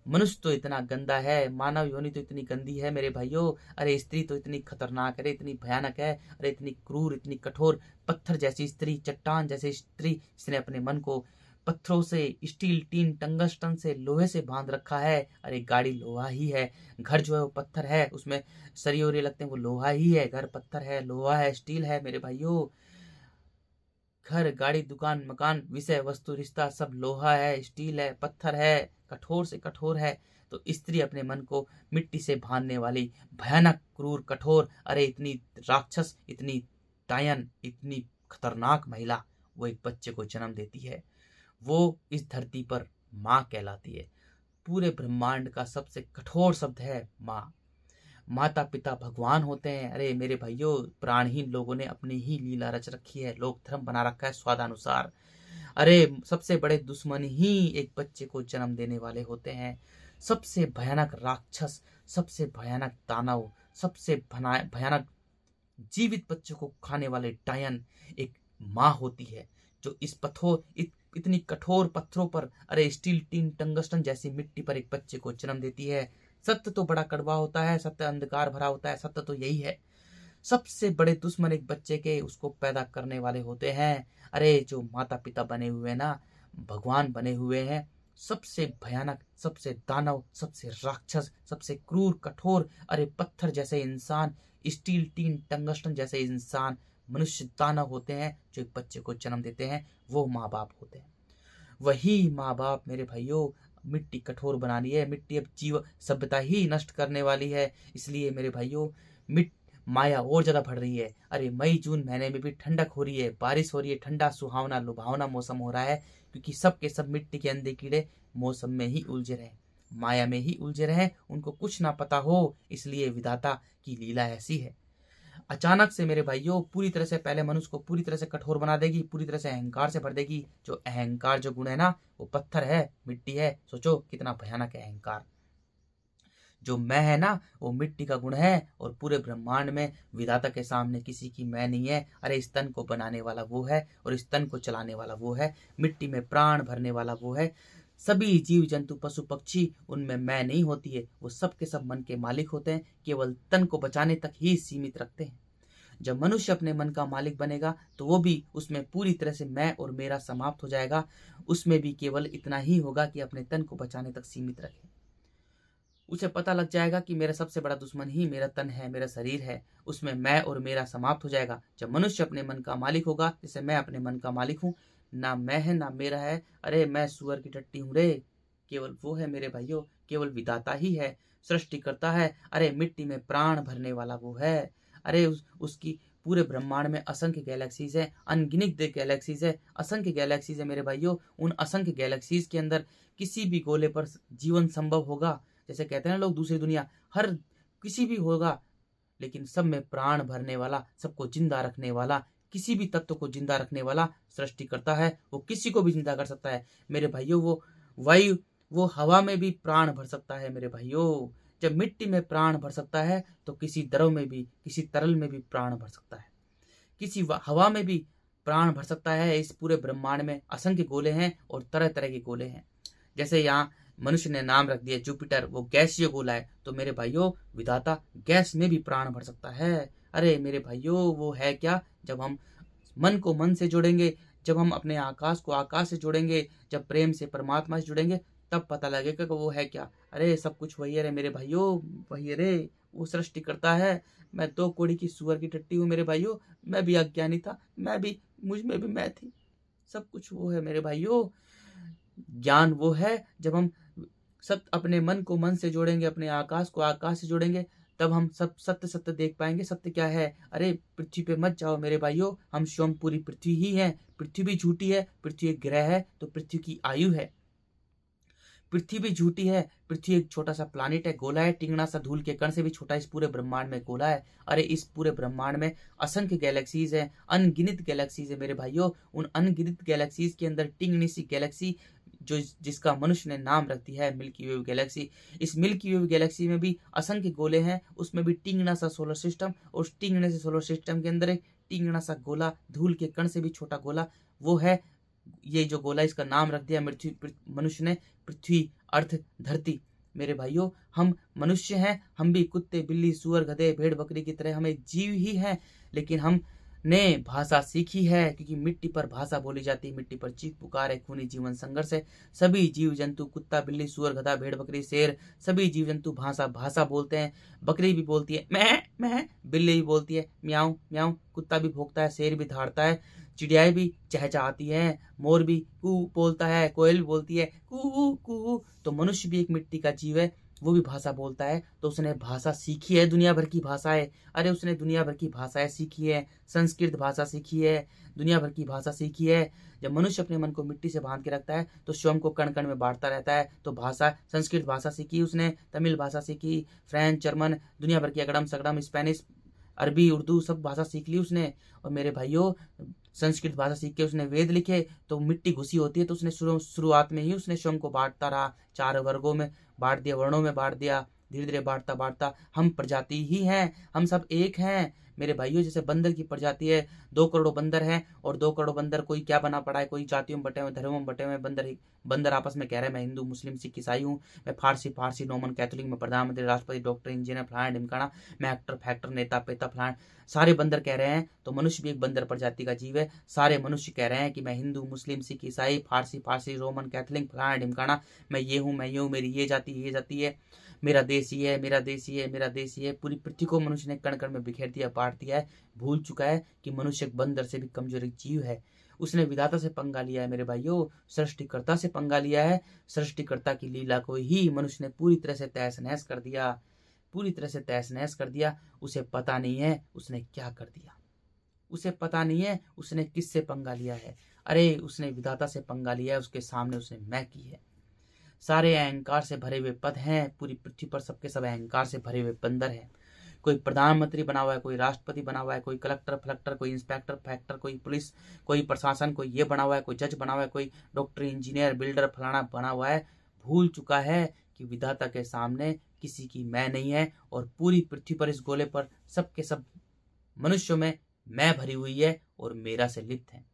मनुष्य तो इतना गंदा है, मानव योनि तो इतनी गंदी है मेरे भाइयों। अरे स्त्री तो इतनी खतरनाक है, इतनी भयानक है। अरे इतनी क्रूर, इतनी कठोर, पत्थर जैसी स्त्री, चट्टान जैसी स्त्री, जिसने अपने मन को पत्थरों से, स्टील, टीन, टंगस्टन से, लोहे से बांध रखा है। अरे गाड़ी लोहा ही है, घर जो है वो पत्थर है, उसमें सरिये लगते हैं, वो लोहा ही है। घर पत्थर है, लोहा है, स्टील है मेरे भाइयों। घर, गाड़ी, दुकान, मकान, विषय वस्तु, रिश्ता, सब लोहा है, स्टील है, पत्थर है, कठोर से कठोर है। तो स्त्री अपने मन को मिट्टी से बांधने वाली भयानक, क्रूर, कठोर, अरे इतनी राक्षस, इतनी टायन, इतनी खतरनाक महिला, वो एक बच्चे को जन्म देती है। वो इस धरती पर माँ कहलाती है। पूरे ब्रह्मांड का सबसे कठोर शब्द है माँ। माता पिता भगवान होते हैं। अरे मेरे भाइयों, प्राणहीन लोगों ने अपनी ही लीला रच रखी है, लोक धर्म बना रखा है स्वादानुसार। अरे सबसे बड़े दुश्मन ही एक बच्चे को जन्म देने वाले होते हैं। सबसे भयानक राक्षस, सबसे भयानक दानव, सबसे भयानक जीवित बच्चों को खाने वाले टायन एक माँ होती है, जो इस इतनी कठोर पत्थरों पर, अरे स्टील, टीन, टंगस्टन जैसी मिट्टी पर एक बच्चे को जन्म देती है। सत्य तो बड़ा कड़वा होता है, सत्य अंधकार भरा होता है, सत्य तो यही है। सबसे बड़े दुश्मन एक बच्चे के उसको पैदा करने वाले होते हैं। अरे जो माता पिता बने हुए हैं ना, भगवान बने हुए हैं, सबसे भयानक, सबसे दानव, सबसे राक्षस, सबसे क्रूर, कठोर, अरे पत्थर जैसे इंसान, स्टील, टीन, टंगस्टन जैसे इंसान, मनुष्य दानव होते हैं, जो एक बच्चे को जन्म देते हैं। वो माँ बाप होते हैं। वही माँ बाप मेरे भाइयों मिट्टी कठोर बनानी है। मिट्टी अब जीव सभ्यता ही नष्ट करने वाली है। इसलिए मेरे भाइयों, माया और ज्यादा बढ़ रही है। अरे मई जून महीने में भी ठंडक हो रही है, बारिश हो रही है, ठंडा सुहावना लुभावना मौसम हो रहा है, क्योंकि सबके सब मिट्टी के अंधे कीड़े मौसम में ही उलझे रहे, माया में ही उलझे रहे, उनको कुछ ना पता हो। इसलिए विधाता की लीला ऐसी है। अचानक से मेरे भाइयों पूरी तरह से पहले मनुष्य को पूरी तरह से कठोर बना देगी, पूरी तरह से अहंकार से भर देगी। जो अहंकार, जो गुण है ना, वो पत्थर है, मिट्टी है। सोचो कितना भयानक है अहंकार। जो मैं है ना, वो मिट्टी का गुण है। और पूरे ब्रह्मांड में विधाता के सामने किसी की मैं नहीं है। अरे इस तन को बनाने वाला वो है, और इस तन को चलाने वाला वो है। मिट्टी में प्राण भरने वाला वो है। सभी जीव जंतु, पशु पक्षी, उनमें मैं नहीं होती है। वो सब के सब मन के मालिक होते हैं, केवल तन को बचाने तक ही सीमित रखते हैं। जब मनुष्य अपने मन का मालिक बनेगा तो वो भी उसमें पूरी तरह से मैं और मेरा समाप्त हो जाएगा। उसमें भी केवल इतना ही होगा कि अपने तन को बचाने तक सीमित रखे। उसे पता लग जाएगा कि मेरा सबसे बड़ा दुश्मन ही मेरा तन है, मेरा शरीर है। उसमें मैं और मेरा समाप्त हो जाएगा। जब मनुष्य अपने मन का मालिक होगा, जैसे मैं अपने मन का मालिक हूँ, ना मैं है ना मेरा है, अरे मैं सुअर की टट्टी हूँ रे, केवल वो है मेरे भाइयों, केवल विधाता ही है, सृष्टि करता है। अरे मिट्टी में प्राण भरने वाला वो है। अरे उसकी पूरे ब्रह्मांड में असंख्य गैलेक्सीज है, अनगिनत गैलेक्सीज है, असंख्य गैलेक्सीज है मेरे भाइयों। उन असंख्य गैलेक्सीज के अंदर किसी भी गोले पर जीवन संभव होगा। जैसे कहते हैं ना लोग, दूसरी दुनिया, हर किसी भी होगा, लेकिन सब में प्राण भरने वाला, सबको जिंदा रखने वाला, किसी भी तत्व को जिंदा रखने वाला सृष्टि करता है। वो किसी को भी जिंदा कर सकता है मेरे भाइयों। वो वायु, वो हवा में भी प्राण भर सकता है मेरे भाइयों। जब मिट्टी में प्राण भर सकता है तो किसी द्रव में भी, किसी तरल में भी प्राण भर सकता है, किसी हवा में भी प्राण भर सकता है। इस पूरे ब्रह्मांड में असंख्य गोले हैं और तरह तरह के गोले हैं। जैसे यहाँ मनुष्य ने नाम रख दिया जुपिटर, वो गैसीय गोला है, तो मेरे भाइयों विधाता गैस में भी प्राण भर सकता है। अरे मेरे भाइयों, वो है क्या? जब हम मन को मन से जोड़ेंगे, जब हम अपने आकाश को आकाश से जोड़ेंगे, जब प्रेम से परमात्मा से जुड़ेंगे, तब पता लगेगा कि वो है क्या। अरे सब कुछ वही है रे मेरे भाइयों, वही है रे, वो सृष्टि करता है। मैं 2 कोड़ी की सुअर की टट्टी हूँ मेरे भाइयों। मैं भी अज्ञानी था, मैं भी, मुझ में भी मैं थी। सब कुछ वो है मेरे भाइयों। ज्ञान वो है जब हम सब अपने मन को मन से जोड़ेंगे, अपने आकाश को आकाश से जोड़ेंगे, तब हम सब सत्य सत्य देख पाएंगे। सत्य क्या है? अरे पृथ्वी पे मत जाओ मेरे भाइयों, हम स्वयं पूरी पृथ्वी ही है। पृथ्वी भी झूठी है, पृथ्वी एक ग्रह है तो पृथ्वी की आयु है। पृथ्वी भी झूठी है, पृथ्वी एक छोटा सा प्लानिट है, गोला है, टिंगना सा धूल के कण से भी छोटा इस पूरे ब्रह्मांड में गोला है। अरे इस पूरे ब्रह्मांड में असंख्य गैलेक्सीज है, अनगिनत गैलेक्सीज है मेरे भाइयों। उन अनगिनत गैलेक्सीज के अंदर टिंगनी सी गैलेक्सी, जो जिसका मनुष्य ने नाम रख दिया है मिल्की वे गैलेक्सी। इस मिल्की वे गैलेक्सी में भी असंख्य गोले हैं, उसमें भी टिंगना सा सोलर सिस्टम, और उस टिंगने से सोलर सिस्टम के अंदर एक टिंगना सा गोला, धूल के कण से भी छोटा गोला, वो है ये जो गोला, इसका नाम रख दिया मनुष्य ने, पृथ्वी, अर्थ, धरती। मेरे भाइयों, हम मनुष्य हैं, हम भी कुत्ते, बिल्ली, सुअर, गधे, भेड़, बकरी की तरह हम एक जीव ही हैं, लेकिन हम ने भाषा सीखी है, क्योंकि मिट्टी पर भाषा बोली जाती है, मिट्टी पर चीख पुकार है, खूनी जीवन संघर्ष है। सभी जीव जंतु, कुत्ता, बिल्ली, सुअर, गधा, भेड़, बकरी, शेर, सभी जीव जंतु भाषा बोलते हैं। बकरी भी बोलती है मैं, बिल्ली भी बोलती है म्याऊं म्याऊं, कुत्ता भी भौंकता है, शेर भी दहाड़ता है, चिड़ियाएं भी चहचहाती हैं, मोर भी कू बोलता है, कोयल भी बोलती है कू कू। तो मनुष्य भी एक मिट्टी का जीव है, वो भी भाषा बोलता है, तो उसने भाषा सीखी है, दुनिया भर की भाषाएं। अरे उसने दुनिया भर की भाषाएं सीखी है, संस्कृत भाषा सीखी है, दुनिया भर की भाषा सीखी है। जब मनुष्य अपने मन को मिट्टी से बांध के रखता है तो स्वयं को कण कण में बांटता रहता है। तो भाषा, संस्कृत भाषा सीखी उसने, तमिल भाषा सीखी, फ्रेंच, जर्मन, दुनिया भर की अगड़म सगड़म, स्पेनिश, अरबी, उर्दू, सब भाषा सीख ली उसने। और मेरे भाइयों, संस्कृत भाषा सीख के उसने वेद लिखे, तो मिट्टी घुसी होती है, तो उसने शुरुआत में ही उसने स्वयं को बांटता रहा, 4 वर्गों में बांट दिया, वर्णों में बांट दिया, धीरे धीरे बांटता बांटता हम प्रजाति ही हैं, हम सब एक हैं मेरे भाइयों। जैसे बंदर की प्रजाति है, 2 करोड़ बंदर हैं, और 2 करोड़ बंदर कोई क्या बना पड़ा है, कोई जातियों में बटे हुए, धर्मों में बटे हुए बंदर ही बंदर आपस में कह रहे हैं मैं हिंदू, मुस्लिम, सिख, ईसाई हूँ, मैं फारसी नोमन कैथोलिक, में प्रधानमंत्री, राष्ट्रपति, डॉक्टर, इंजीनियर, फलाना ढिमकाना, मैं एक्टर फैक्टर, नेता पेता फलाना, सारे बंदर कह रहे हैं। तो मनुष्य भी एक बंदर प्रजाति का जीव है। सारे मनुष्य कह रहे हैं कि मैं हिंदू, मुस्लिम, सिख, ईसाई, फारसी, रोमन कैथोलिक, फलाना ढिमकाना, मैं ये हूँ, मैं ये हूँ, मेरी ये जाति है, मेरा देश ही है, मेरा देश ही है, मेरा देश ही है। पूरी पृथ्वी को मनुष्य ने कण कण में बिखेर दिया, बांट दिया है। भूल चुका है कि मनुष्य एक बंदर से भी कमजोर एक जीव है। उसने विधाता से पंगा लिया है मेरे भाइयों, सृष्टिकर्ता से पंगा लिया है। सृष्टिकर्ता की लीला को ही मनुष्य ने पूरी तरह से तहस नहस कर दिया, पूरी तरह से तहस नहस कर दिया। उसे पता नहीं है उसने क्या कर दिया, उसे पता नहीं है उसने किससे पंगा लिया है। अरे उसने विधाता से पंगा लिया है, उसके सामने उसने मैं की है। सारे अहंकार से भरे हुए पद हैं पूरी पृथ्वी पर, सबके सब अहंकार से भरे हुए बंदर हैं। कोई प्रधानमंत्री बना हुआ है, कोई राष्ट्रपति बना हुआ है, कोई कलेक्टर फलेक्टर, कोई इंस्पेक्टर फैक्टर, कोई पुलिस, कोई प्रशासन, कोई ये बना हुआ है, कोई जज बना हुआ है, कोई डॉक्टर, इंजीनियर, बिल्डर, फलाना बना हुआ है। भूल चुका है कि विधाता के सामने किसी की मैं नहीं है, और पूरी पृथ्वी पर, इस गोले पर, सबके सब मनुष्यों में मैं भरी हुई है और मेरा से लिप्त है।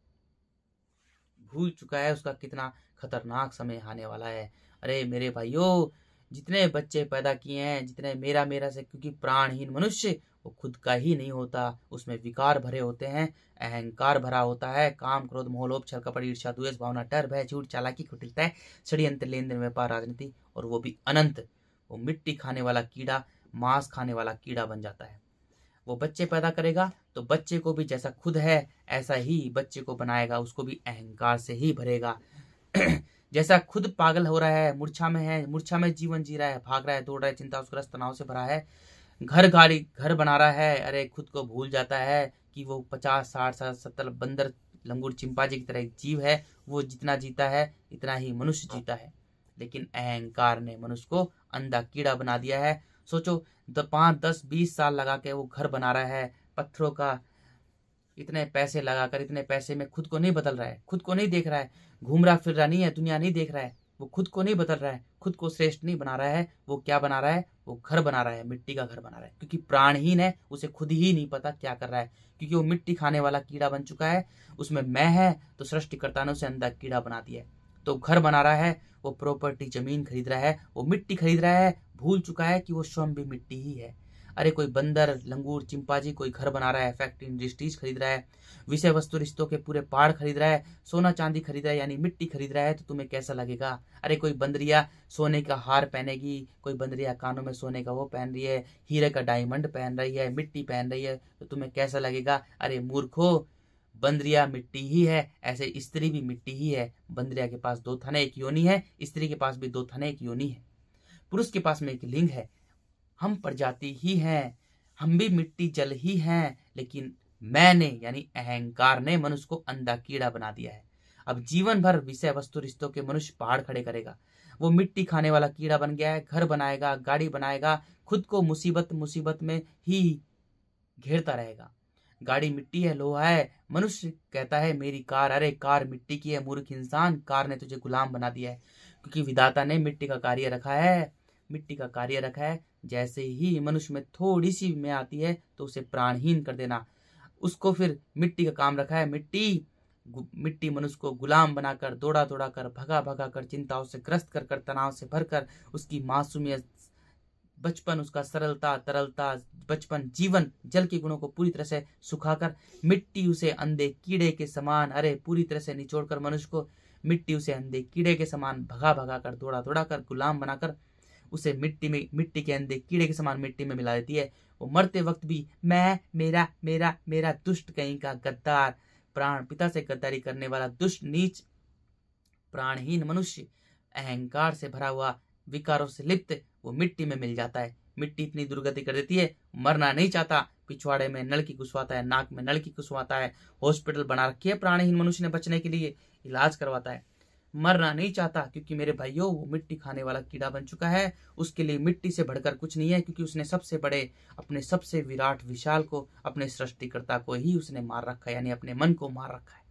भूल चुका है उसका कितना खतरनाक समय आने वाला है। अरे मेरे भाइयों, जितने बच्चे पैदा किए हैं, जितने मेरा मेरा से, क्योंकि प्राणहीन मनुष्य वो खुद का ही नहीं होता, उसमें विकार भरे होते हैं, अहंकार भरा होता है, काम क्रोध मोह लोभ छल कपट ईर्ष्या द्वेष भावना डर भय झूठ चालाकी कुटिलता है षड्यंत्र लेन देन व्यापार राजनीति, और वो भी अनंत। वो मिट्टी खाने वाला कीड़ा, मांस खाने वाला कीड़ा बन जाता है। वो बच्चे पैदा करेगा तो बच्चे को भी जैसा खुद है ऐसा ही बच्चे को बनाएगा, उसको भी अहंकार से ही भरेगा। जैसा खुद पागल हो रहा है, मूर्छा में जीवन जी रहा है, भाग रहा है, दौड़ रहा है, चिंताग्रस्त तनाव से भरा है, घर बना रहा है, अरे खुद को भूल जाता है कि वो 50 60 70 बंदर लंगूर चिंपांजी की तरह एक जीव है, वो जितना जीता है इतना ही मनुष्य जीता है। लेकिन अहंकार ने मनुष्य को अंधा कीड़ा बना दिया है। सोचो 5 10 20 साल लगा के वो घर बना रहा है पत्थरों का, इतने पैसे लगाकर, इतने पैसे में खुद को नहीं बदल रहा है, खुद को नहीं देख रहा है, घूम रहा फिर रहा नहीं है, दुनिया नहीं देख रहा है, वो खुद को नहीं बदल रहा है, खुद को श्रेष्ठ नहीं बना रहा है। वो क्या बना रहा है? वो घर बना रहा है, मिट्टी का घर बना रहा है, क्योंकि प्राणहीन है, उसे खुद ही नहीं पता क्या कर रहा है, क्योंकि वो मिट्टी खाने वाला कीड़ा बन चुका है। उसमें मैं है तो सृष्टिकर्ता ने उसे अंधा कीड़ा बना दिया है। तो घर बना रहा है, वो प्रॉपर्टी जमीन खरीद रहा है, वो मिट्टी खरीद रहा है, भूल चुका है कि वो स्वयं भी मिट्टी ही है। अरे कोई बंदर लंगूर चिंपांजी कोई घर बना रहा है, फैक्ट्री इंडस्ट्रीज खरीद रहा है, विषय वस्तु रिश्तों के पूरे पहाड़ खरीद रहा है, सोना चांदी खरीद रहा है, यानी मिट्टी खरीद रहा है, तो तुम्हें कैसा लगेगा? अरे कोई बंदरिया सोने का हार पहनेगी, कोई बंदरिया कानों में सोने का वो पहन रही है, हीरे का डायमंड पहन रही है, मिट्टी पहन रही है, तो तुम्हें कैसा लगेगा? अरे मूर्खो, बंदरिया मिट्टी ही है, ऐसे स्त्री भी मिट्टी ही है। बंदरिया के पास 2 थने 1 योनि है, स्त्री के पास भी 2 थने 1 योनि है, पुरुष के पास में 1 लिंग है। हम प्रजाति ही हैं, हम भी मिट्टी जल ही हैं, लेकिन मैंने यानी अहंकार ने मनुष्य को अंधा कीड़ा बना दिया है। अब जीवन भर विषय वस्तु रिश्तों के मनुष्य पहाड़ खड़े करेगा, वो मिट्टी खाने वाला कीड़ा बन गया है, घर बनाएगा, गाड़ी बनाएगा, खुद को मुसीबत में ही घेरता रहेगा। गाड़ी मिट्टी है, लोहा है, मनुष्य कहता है मेरी कार, अरे कार मिट्टी की है मूर्ख इंसान, कार ने तुझे गुलाम बना दिया है, क्योंकि विधाता ने मिट्टी का कार्य रखा है, मिट्टी का कार्य रखा है। जैसे ही मनुष्य में थोड़ी सी में आती है तो उसे प्राणहीन कर देना, उसको फिर मिट्टी का काम रखा है। मिट्टी मनुष्य को गुलाम बनाकर, दौड़ा दौड़ा कर, भगा भगा कर, चिंताओं से ग्रस्त कर कर, तनाव से भरकर, उसकी मासूमियत, बचपन, उसका सरलता तरलता, बचपन जीवन जल के गुणों को पूरी तरह से सुखाकर, मिट्टी उसे अंधे कीड़े के समान, अरे पूरी तरह से निचोड़कर मनुष्य को मिट्टी उसे अंधे कीड़े के समान भगा भगा कर, दौड़ा दौड़ा कर, गुलाम बनाकर उसे मिट्टी के अंधे कीड़े के समान मिट्टी में मिला देती है। वो मरते वक्त भी मैं, मेरा मेरा मेरा, दुष्ट कहीं का गद्दार, प्राण पिता से गद्दारी करने वाला दुष्ट नीच प्राणहीन मनुष्य, अहंकार से भरा हुआ, विकारों से लिप्त, वो मिट्टी में मिल जाता है। मिट्टी इतनी दुर्गति कर देती है, मरना नहीं चाहता, पिछवाड़े में नलकी घुसवाता है, नाक में नलकी घुसवाता है, हॉस्पिटल बना रखी है प्राणहीन मनुष्य ने बचने के लिए, इलाज करवाता है। मरना नहीं चाहता, क्योंकि मेरे भाइयों वो मिट्टी खाने वाला कीड़ा बन चुका है, उसके लिए मिट्टी से बढ़कर कुछ नहीं है, क्योंकि उसने सबसे बड़े, अपने सबसे विराट विशाल को, अपने सृष्टिकर्ता को ही उसने मार रखा है, यानी अपने मन को मार रखा है।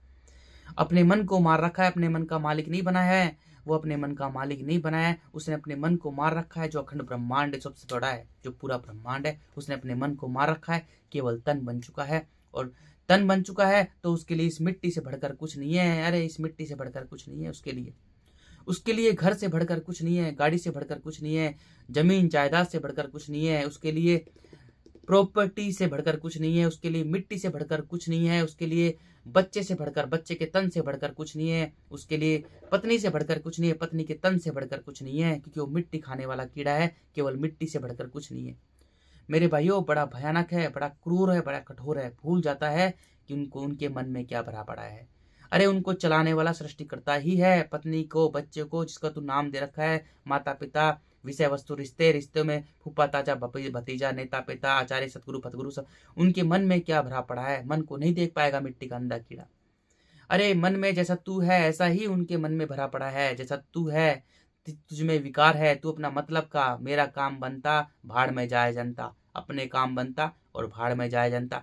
अपने मन को मार रखा है, अपने मन का मालिक नहीं बना है, वो अपने मन का मालिक नहीं बना है, उसने अपने मन को मार रखा है। जो अखंड ब्रह्मांड सबसे बड़ा है, जो पूरा ब्रह्मांड है, उसने अपने मन को मार रखा है, केवल तन बन चुका है, और तन बन चुका है तो उसके लिए इस मिट्टी से बढ़कर कुछ नहीं है। अरे इस मिट्टी से बढ़कर कुछ नहीं है उसके लिए घर से बढ़कर कुछ नहीं है, गाड़ी से बढ़कर कुछ नहीं है, जमीन जायदाद से बढ़कर कुछ नहीं है, उसके लिए प्रॉपर्टी से बढ़कर कुछ नहीं है, उसके लिए मिट्टी से बढ़कर कुछ नहीं है, उसके लिए बच्चे से बढ़कर, बच्चे के तन से बढ़कर कुछ नहीं है, उसके लिए पत्नी से बढ़कर कुछ नहीं है, पत्नी के तन से बढ़कर कुछ नहीं है, क्योंकि वो मिट्टी खाने वाला कीड़ा है, केवल मिट्टी से बढ़कर कुछ नहीं है। मेरे भाइयों, बड़ा भयानक है, बड़ा क्रूर है, बड़ा कठोर है, भूल जाता है कि उनके मन में क्या भरा पड़ा है। अरे उनको चलाने वाला सृष्टिकर्ता ही है, पत्नी को, बच्चे को, जिसका तू नाम दे रखा है, माता पिता, विषय वस्तु रिश्ते में फूफा ताजा भतीजा, नेता पिता, आचार्य सतगुरु फतगुरु, सब उनके मन में क्या भरा पड़ा है। मन को नहीं देख पाएगा मिट्टी का अंधा कीड़ा। अरे मन में जैसा तू है ऐसा ही उनके मन में भरा पड़ा है, जैसा तू है तुझ में विकार है, तू अपना मतलब का, मेरा काम बनता भाड़ में जाए जनता, अपने काम बनता और भाड़ में जाए जनता।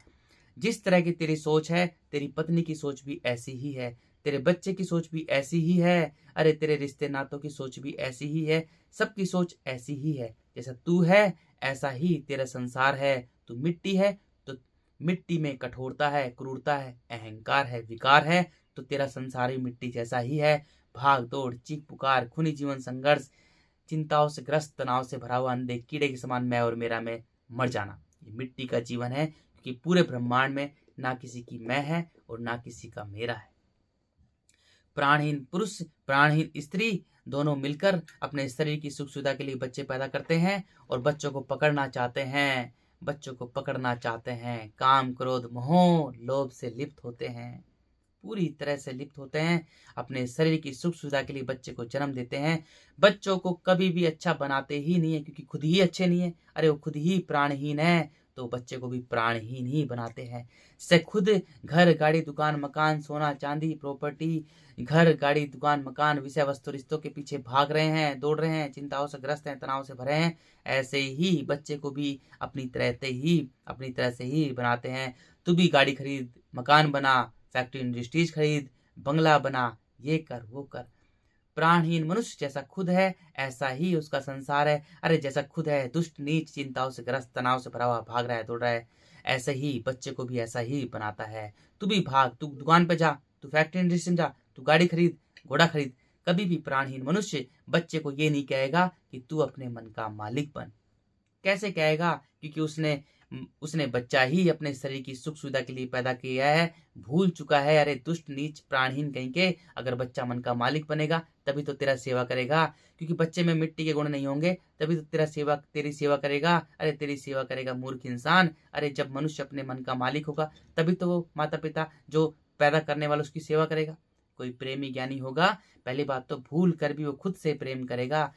जिस तरह की तेरी सोच है, तेरी पत्नी की सोच भी ऐसी ही है, तेरे बच्चे की सोच भी ऐसी ही है, अरे तेरे रिश्ते नातों की सोच भी ऐसी ही है, सबकी सोच ऐसी ही है। जैसा तू है ऐसा ही तेरा संसार है। तू मिट्टी है तो मिट्टी में कठोरता है, क्रूरता है, अहंकार है, विकार है, तो तेरा संसार ही मिट्टी जैसा ही है। भाग दौड़, चीख पुकार, खूनी जीवन संघर्ष, चिंताओं से ग्रस्त, तनाव से भरा हुआ अंधे कीड़े के समान मैं और मेरा में मर जाना, ये मिट्टी का जीवन है, क्योंकि पूरे ब्रह्मांड में ना किसी की मैं है और ना किसी का मेरा है। प्राणहीन पुरुष, प्राणहीन स्त्री दोनों मिलकर अपने शरीर की सुख सुविधा के लिए बच्चे पैदा करते हैं और बच्चों को पकड़ना चाहते हैं, बच्चों को पकड़ना चाहते हैं, काम क्रोध मोह लोभ से लिप्त होते हैं, पूरी तरह से लिप्त होते हैं, अपने शरीर की सुख सुविधा के लिए बच्चे को जन्म देते हैं। बच्चों को कभी भी अच्छा बनाते ही नहीं है, क्योंकि खुद ही अच्छे नहीं है। अरे वो खुद ही प्राणहीन है, तो बच्चे को भी प्राणहीन ही बनाते हैं। से खुद घर गाड़ी दुकान मकान सोना चांदी प्रॉपर्टी, घर गाड़ी दुकान मकान विषय वस्तु रिश्तों के पीछे भाग रहे हैं, दौड़ रहे हैं, चिंताओं से ग्रस्त हैं, तनाव से भरे हैं, ऐसे ही बच्चे को भी अपनी तरह से ही बनाते हैं। तू भी गाड़ी खरीद, मकान बना, फैक्ट्री इंडस्ट्रीज खरीद, बंगला बना, ये कर वो कर। प्राणहीन मनुष्य जैसा खुद है ऐसा ही उसका संसार है। अरे जैसा खुद है दुष्ट नीच चिंताओं से ग्रस्त तनाव से भरा हुआ भाग रहा है दौड़ रहा है, ऐसे ही बच्चे को भी ऐसा ही बनाता है। तू भी भाग, तू दुकान पे जा, तू फैक्ट्री इंडस्ट्री में जा, तू गाड़ी खरीद, घोड़ा खरीद। कभी भी प्राणहीन मनुष्य बच्चे को ये नहीं कहेगा कि तू अपने मन का मालिक बन। कैसे कहेगा? क्योंकि उसने बच्चा ही अपने शरीर की सुख सुविधा के लिए पैदा किया है, भूल चुका है। अरे दुष्ट नीच प्राणहीन कहीं के, अगर बच्चा मन का मालिक बनेगा तभी तो तेरा सेवा करेगा, क्योंकि बच्चे में मिट्टी के गुण नहीं होंगे तभी तो तेरी सेवा करेगा। अरे तेरी सेवा करेगा मूर्ख इंसान। अरे जब मनुष्य अपने मन का मालिक होगा तभी तो वो माता पिता जो पैदा करने वाला उसकी सेवा करेगा। कोई प्रेमी ज्ञानी होगा, पहली बात तो भूल कर भी वो खुद से प्रेम करेगा,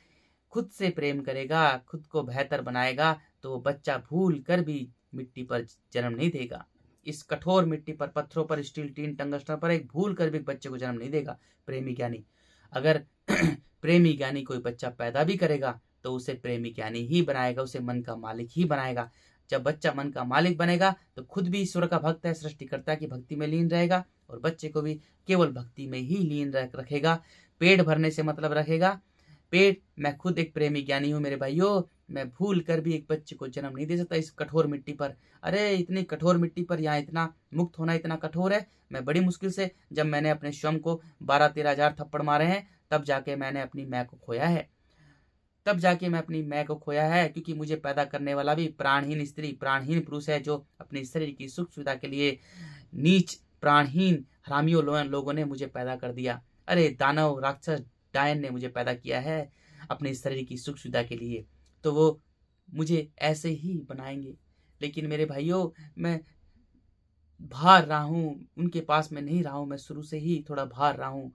खुद को बेहतर बनाएगा, तो वो बच्चा भूल कर भी मिट्टी पर जन्म नहीं देगा। इस कठोर मिट्टी पर, पत्थरों पर, स्टील टीन टंगस्टन पर एक भूल कर भी बच्चे को जन्म नहीं देगा प्रेमी ज्ञानी। अगर प्रेमी ज्ञानी कोई बच्चा पैदा भी करेगा तो उसे प्रेमी ज्ञानी ही बनाएगा, उसे मन का मालिक ही बनाएगा। जब बच्चा मन का मालिक बनेगा तो खुद भी ईश्वर का भक्त है, सृष्टिकर्ता की भक्ति में लीन रहेगा और बच्चे को भी केवल भक्ति में ही लीन रखेगा, पेट भरने से मतलब रखेगा। मैं खुद एक प्रेमी ज्ञानी हूँ मेरे भाइयों, मैं भूल कर भी एक बच्चे को जन्म नहीं दे सकता इस कठोर मिट्टी पर। अरे इतनी कठोर मिट्टी पर यहाँ इतना मुक्त होना इतना कठोर है। मैं बड़ी मुश्किल से, जब मैंने अपने स्वयं को 12-13 हजार थप्पड़ मारे हैं, तब जाके मैंने अपनी मैं को खोया है, क्योंकि मुझे पैदा करने वाला भी प्राणहीन स्त्री प्राणहीन पुरुष है, जो अपने शरीर की सुख सुविधा के लिए नीच प्राणहीन हरामियों लोगों ने मुझे पैदा कर दिया। अरे दानव राक्षस डायन ने मुझे पैदा किया है अपने शरीर की सुख सुविधा के लिए, तो वो मुझे ऐसे ही बनाएंगे। लेकिन मेरे भाइयों, मैं भार रहा हूँ, उनके पास में नहीं रहा हूँ, मैं शुरू से ही थोड़ा भार रहा हूँ।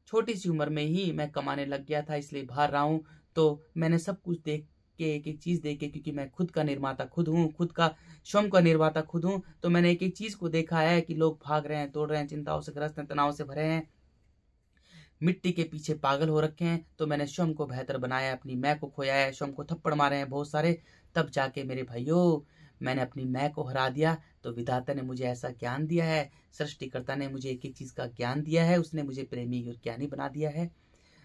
छोटी सी उम्र में ही मैं कमाने लग गया था, इसलिए भार रहा हूँ। तो मैंने सब कुछ देख के, एक एक चीज़ देख के, क्योंकि मैं खुद का निर्माता खुद हूँ, खुद का स्वयं का निर्माता खुद हूँ, तो मैंने एक एक चीज़ को देखा है कि लोग भाग रहे हैं, दौड़ रहे हैं, चिंताओं से ग्रस्त हैं, तनाव से भरे हैं, मिट्टी के पीछे पागल हो रखे हैं। तो मैंने स्वयं को बेहतर बनाया, अपनी मैं को खोया है, स्वयं को थप्पड़ मारे हैं बहुत सारे, तब जाके मेरे भाइयों मैंने अपनी मैं को हरा दिया। तो विधाता ने मुझे ऐसा ज्ञान दिया है, सृष्टिकर्ता ने मुझे एक एक चीज़ का ज्ञान दिया है, उसने मुझे प्रेमी और ज्ञानी बना दिया है।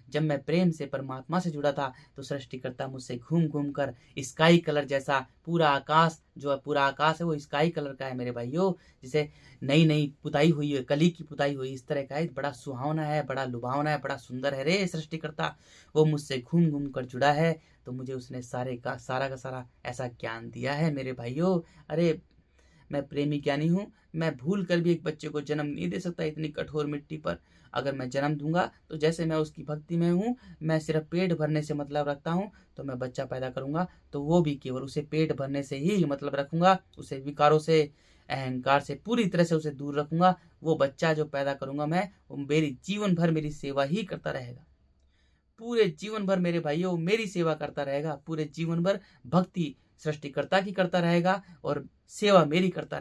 जब मैं प्रेम से परमात्मा से जुड़ा था तो सृष्टिकर्ता मुझसे घूम घूम कर स्काई कलर जैसा पूरा आकाश है वो स्काई कलर का है मेरे भाइयों, जिसे नई नई पुताई हुई है, कली की पुताई हुई, इस तरह का है। बड़ा सुहावना है, बड़ा लुभावना है, बड़ा सुंदर है रे सृष्टिकर्ता। वो मुझसे घूम घूम कर जुड़ा है, तो मुझे उसने सारा का सारा ऐसा ज्ञान दिया है मेरे भाइयों। अरे मैं प्रेमी ज्ञानी हूँ, मैं भूल कर भी एक बच्चे को जन्म नहीं दे सकता इतनी कठोर मिट्टी पर। अगर मैं जन्म दूंगा तो जैसे मैं उसकी भक्ति में हूँ, मैं सिर्फ पेट भरने से मतलब रखता हूँ, तो मैं बच्चा पैदा करूंगा तो वो भी केवल उसे पेट भरने से ही मतलब रखूंगा, उसे विकारों से अहंकार से पूरी तरह से उसे दूर रखूंगा। वो बच्चा जो पैदा करूंगा मैं, वो मेरी जीवन भर मेरी सेवा ही करता रहेगा, पूरे जीवन भर मेरे भाइयों मेरी सेवा करता रहेगा, पूरे जीवन भर भक्ति सृष्टिकर्ता की करता रहेगा और सेवा मेरी करता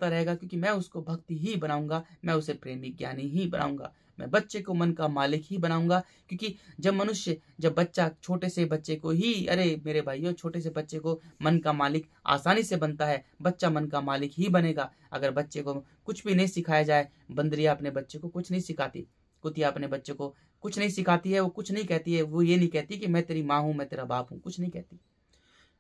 रहेगा, क्योंकि मैं उसको भक्ति ही बनाऊंगा, मैं उसे प्रेमी ज्ञानी ही बनाऊंगा, मैं बच्चे को मन का मालिक ही बनाऊंगा। क्योंकि जब बच्चा छोटे से बच्चे को ही, अरे मेरे भाइयों छोटे से बच्चे को मन का मालिक आसानी से बनता है, बच्चा मन का मालिक ही बनेगा। अगर बच्चे को कुछ भी नहीं सिखाया जाए, बंदरिया अपने बच्चे को कुछ नहीं सिखाती, कुतिया अपने बच्चे को कुछ नहीं सिखाती है, वो कुछ नहीं कहती है, वो ये नहीं कहती कि मैं तेरी माँ हूँ, मैं तेरा बाप हूँ, कुछ नहीं कहती,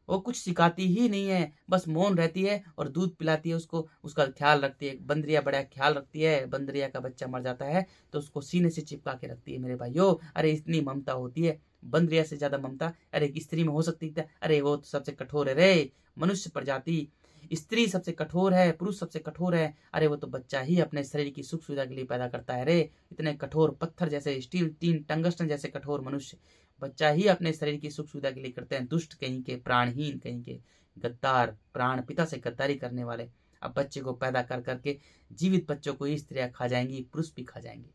वो कुछ सिखाती ही नहीं है, बस मौन रहती है और दूध पिलाती है उसको, उसका ख्याल रखती है। बंदरिया बड़ा ख्याल रखती है, बंदरिया का बच्चा मर जाता है तो उसको सीने से चिपका के रखती है मेरे भाइयों। अरे इतनी ममता होती है, बंदरिया से ज्यादा ममता अरे एक स्त्री में हो सकती है? अरे वो तो सबसे कठोर है रे, मनुष्य प्रजाति, स्त्री सबसे कठोर है, पुरुष सबसे कठोर है। अरे वो तो बच्चा ही अपने शरीर की सुख सुविधा के लिए पैदा करता है रे। इतने कठोर पत्थर जैसे, स्टील टीन टंगस्टन जैसे कठोर मनुष्य बच्चा ही अपने शरीर की सुख सुविधा के लिए करते हैं। दुष्ट कहीं के, प्राणहीन कहीं के, गद्दार, प्राण पिता से गद्दारी करने वाले। अब बच्चे को पैदा कर करके जीवित बच्चों को ही स्त्रियां खा जाएंगी, पुरुष भी खा जाएंगे।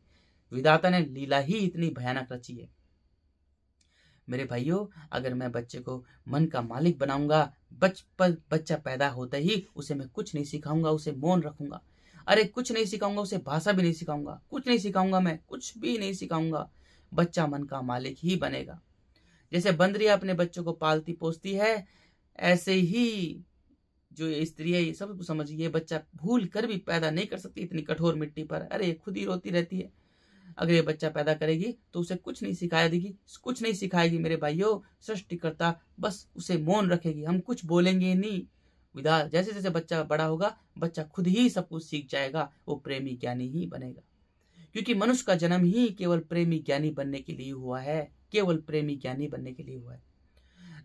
विधाता ने लीला ही इतनी भयानक रची है। मेरे भाइयों, अगर मैं बच्चे को मन का मालिक बनाऊंगा, बच्चा पैदा होते ही उसे मैं कुछ नहीं सिखाऊंगा, उसे मौन रखूंगा। अरे कुछ नहीं सिखाऊंगा, उसे भाषा भी नहीं सिखाऊंगा, कुछ नहीं सिखाऊंगा, मैं कुछ भी नहीं सिखाऊंगा, बच्चा मन का मालिक ही बनेगा। जैसे बंदरिया अपने बच्चों को पालती पोसती है, ऐसे ही जो ये स्त्री है, ये सब कुछ समझिए, ये बच्चा भूल कर भी पैदा नहीं कर सकती इतनी कठोर मिट्टी पर। अरे खुद ही रोती रहती है। अगर ये बच्चा पैदा करेगी तो उसे कुछ नहीं सिखाया देगी, कुछ नहीं सिखाएगी मेरे भाइयों। सृष्टिकर्ता बस उसे मौन रखेगी, हम कुछ बोलेंगे नहीं। विधा जैसे जैसे बच्चा बड़ा होगा, बच्चा खुद ही सब कुछ सीख जाएगा, वो प्रेमी ज्ञानी ही बनेगा। क्योंकि मनुष्य का जन्म ही केवल प्रेमी ज्ञानी बनने के लिए हुआ है, केवल प्रेमी ज्ञानी बनने के लिए हुआ है।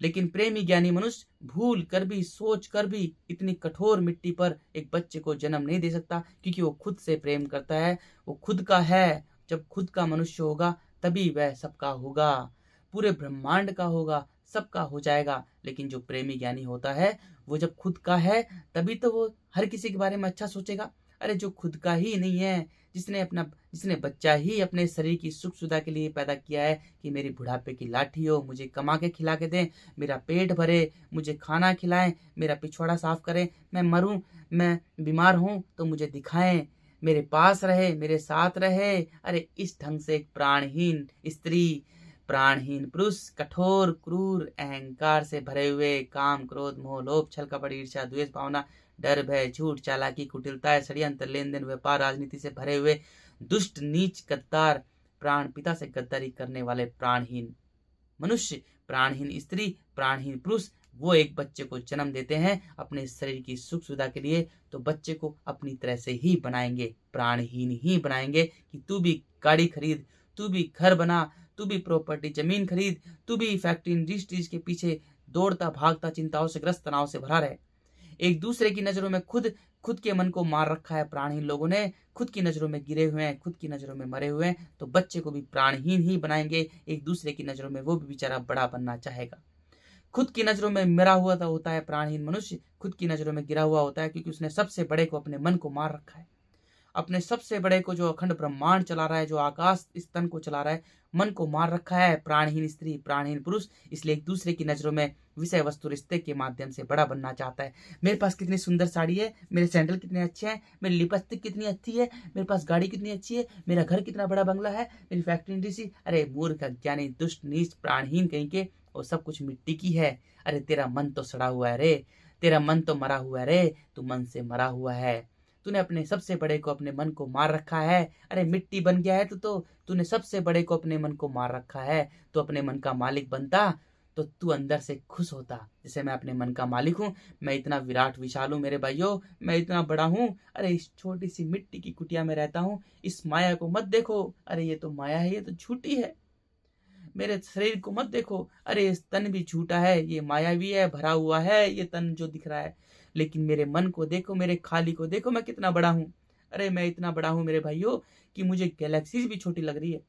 लेकिन प्रेमी ज्ञानी मनुष्य भूल कर भी, सोच कर भी इतनी कठोर मिट्टी पर एक बच्चे को जन्म नहीं दे सकता, क्योंकि वो खुद से प्रेम करता है, वो खुद का है। जब खुद का मनुष्य होगा तभी वह सबका होगा, पूरे ब्रह्मांड का होगा, सबका हो जाएगा। लेकिन जो प्रेमी ज्ञानी होता है, वो जब खुद का है तभी तो वो हर किसी के बारे में अच्छा सोचेगा। अरे जो खुद का ही नहीं है, जिसने बच्चा ही अपने शरीर की सुख सुविधा के लिए पैदा किया है कि मेरी बुढ़ापे की लाठी हो, मुझे कमा के खिला के दें, मेरा पेट भरे, मुझे खाना खिलाएं, मेरा पिछवाड़ा साफ करें, मैं मरूं, मैं बीमार हूं तो मुझे दिखाएं, मेरे पास रहे, मेरे साथ रहे। अरे इस ढंग से एक प्राणहीन स्त्री, प्राणहीन पुरुष, कठोर, क्रूर, अहंकार से भरे हुए, काम, क्रोध, मोह, लोभ, छल, कपट, ईर्ष्या, द्वेष भावना, डर, भय, झूठ, चालाकी, कुटिलता, षड्यंत्र, लेन देन, व्यापार, राजनीति से भरे हुए दुष्ट, नीच, गद्दार, प्राण पिता से गद्दारी करने वाले प्राणहीन मनुष्य, प्राणहीन स्त्री, प्राणहीन पुरुष, वो एक बच्चे को जन्म देते हैं अपने शरीर की सुख सुविधा के लिए, तो बच्चे को अपनी तरह से ही बनाएंगे, प्राणहीन ही बनाएंगे कि तू भी गाड़ी खरीद, तू भी घर बना, तू भी प्रॉपर्टी जमीन खरीद, तू भी फैक्ट्री इंडस्ट्रीज के पीछे दौड़ता भागता, चिंताओं से ग्रस्त, तनाव से भरा रहे। एक दूसरे की नजरों में खुद के मन को मार रखा है प्राणहीन लोगों ने, खुद की नजरों में गिरे हुए हैं, खुद की नजरों में मरे हुए हैं, तो बच्चे को भी प्राणहीन ही बनाएंगे। एक दूसरे की नजरों में वो भी बेचारा बड़ा बनना चाहेगा। खुद की नजरों में मरा हुआ होता है प्राणहीन मनुष्य, खुद की नजरों में गिरा हुआ होता है, क्योंकि उसने सबसे बड़े को, अपने मन को मार रखा है। अपने सबसे बड़े को, जो अखंड ब्रह्मांड चला रहा है, जो आकाश स्तन को चला रहा है, मन को मार रखा है प्राणहीन स्त्री, प्राणहीन पुरुष। इसलिए एक दूसरे की नजरों में विषय वस्तु रिश्ते के माध्यम से बड़ा बनना चाहता है। मेरे पास कितनी सुंदर साड़ी है, मेरे सैंडल कितने अच्छे हैं, मेरी लिपस्टिक कितनी अच्छी है, मेरे पास गाड़ी कितनी अच्छी है, मेरा घर कितना बड़ा बंगला है, मेरी फैक्ट्री इंडस्ट्री। अरे मूर्ख, अज्ञानी, दुष्ट, नीच, प्राणहीन कहीं के, वो सब कुछ मिट्टी की है। अरे तेरा मन तो सड़ा हुआ है रे, तेरा मन तो मरा हुआ है रे, तू मन से मरा हुआ है। तूने अपने सबसे बड़े को, अपने मन को मार रखा है। अरे मिट्टी बन गया है तो तूने सबसे बड़े को, अपने मन को मार रखा है। तो अपने मन का मालिक बनता तो तू अंदर से खुश होता, जैसे मैं अपने मन का मालिक हूँ, मैं इतना विराट विशाल हूँ मेरे भाइयों, मैं इतना बड़ा हूँ। अरे इस छोटी सी मिट्टी की कुटिया में रहता हूँ, इस माया को मत देखो, अरे ये तो माया है, ये तो झूठी है। मेरे शरीर को मत देखो, अरे इस तन भी झूठा है, ये मायावी है, भरा हुआ है ये तन जो दिख रहा है। लेकिन मेरे मन को देखो, मेरे खाली को देखो, मैं कितना बड़ा हूँ। अरे मैं इतना बड़ा हूँ मेरे भाइयों कि मुझे गैलेक्सीज भी छोटी लग रही है।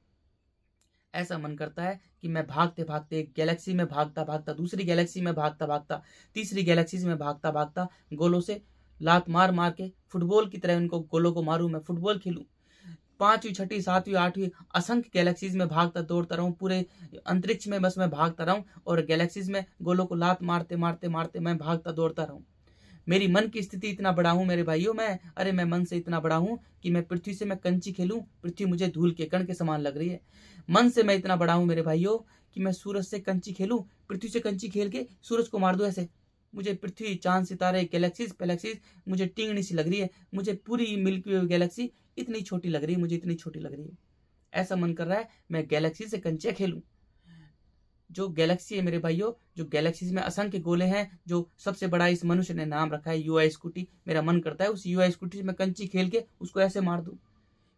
ऐसा मन करता है कि मैं भागते भागते एक गैलेक्सी में भागता भागता, दूसरी गैलेक्सी में भागता भागता, तीसरी गैलेक्सी में भागता भागता, गोलों से लात मार मार के फुटबॉल की तरह उनको गोलों को मारूं, मैं फुटबॉल खेलूं। 5वीं 6वीं 7वीं 8वीं असंख्य गैलेक्सीज में भागता दौड़ता रहूं, पूरे अंतरिक्ष में बस मैं भागता रहूं, और गैलेक्सीज में गोलों को लात मारते मारते मारते मैं भागता दौड़ता रहूं। मेरी मन की स्थिति इतना बड़ा हूं मेरे भाइयों, मैं मन से इतना बड़ा हूं कि मैं पृथ्वी से मैं कंची खेलूं, पृथ्वी मुझे धूल के कण के समान लग रही है। मन से मैं इतना बड़ा हूं मेरे भाइयों कि मैं सूरज से कंची खेलूं, पृथ्वी से कंची खेल के सूरज को मार दूं। ऐसे मुझे पृथ्वी, चांद, सितारे, गैलेक्सीज मुझे टिंगनी सी लग रही है, मुझे पूरी मिल्की वे गैलेक्सी इतनी छोटी लग रही है, मुझे इतनी छोटी लग रही है। ऐसा मन कर रहा है मैं गैलेक्सी से कंचियां खेलूं। जो गैलेक्सी है मेरे भाइयों, जो गैलेक्सीज में असंख्य गोले हैं, जो सबसे बड़ा इस मनुष्य ने नाम रखा है यूआई स्कूटी। मेरा मन करता है उस यूआई स्कूटी से मैं कंची खेल के उसको ऐसे मार दूं,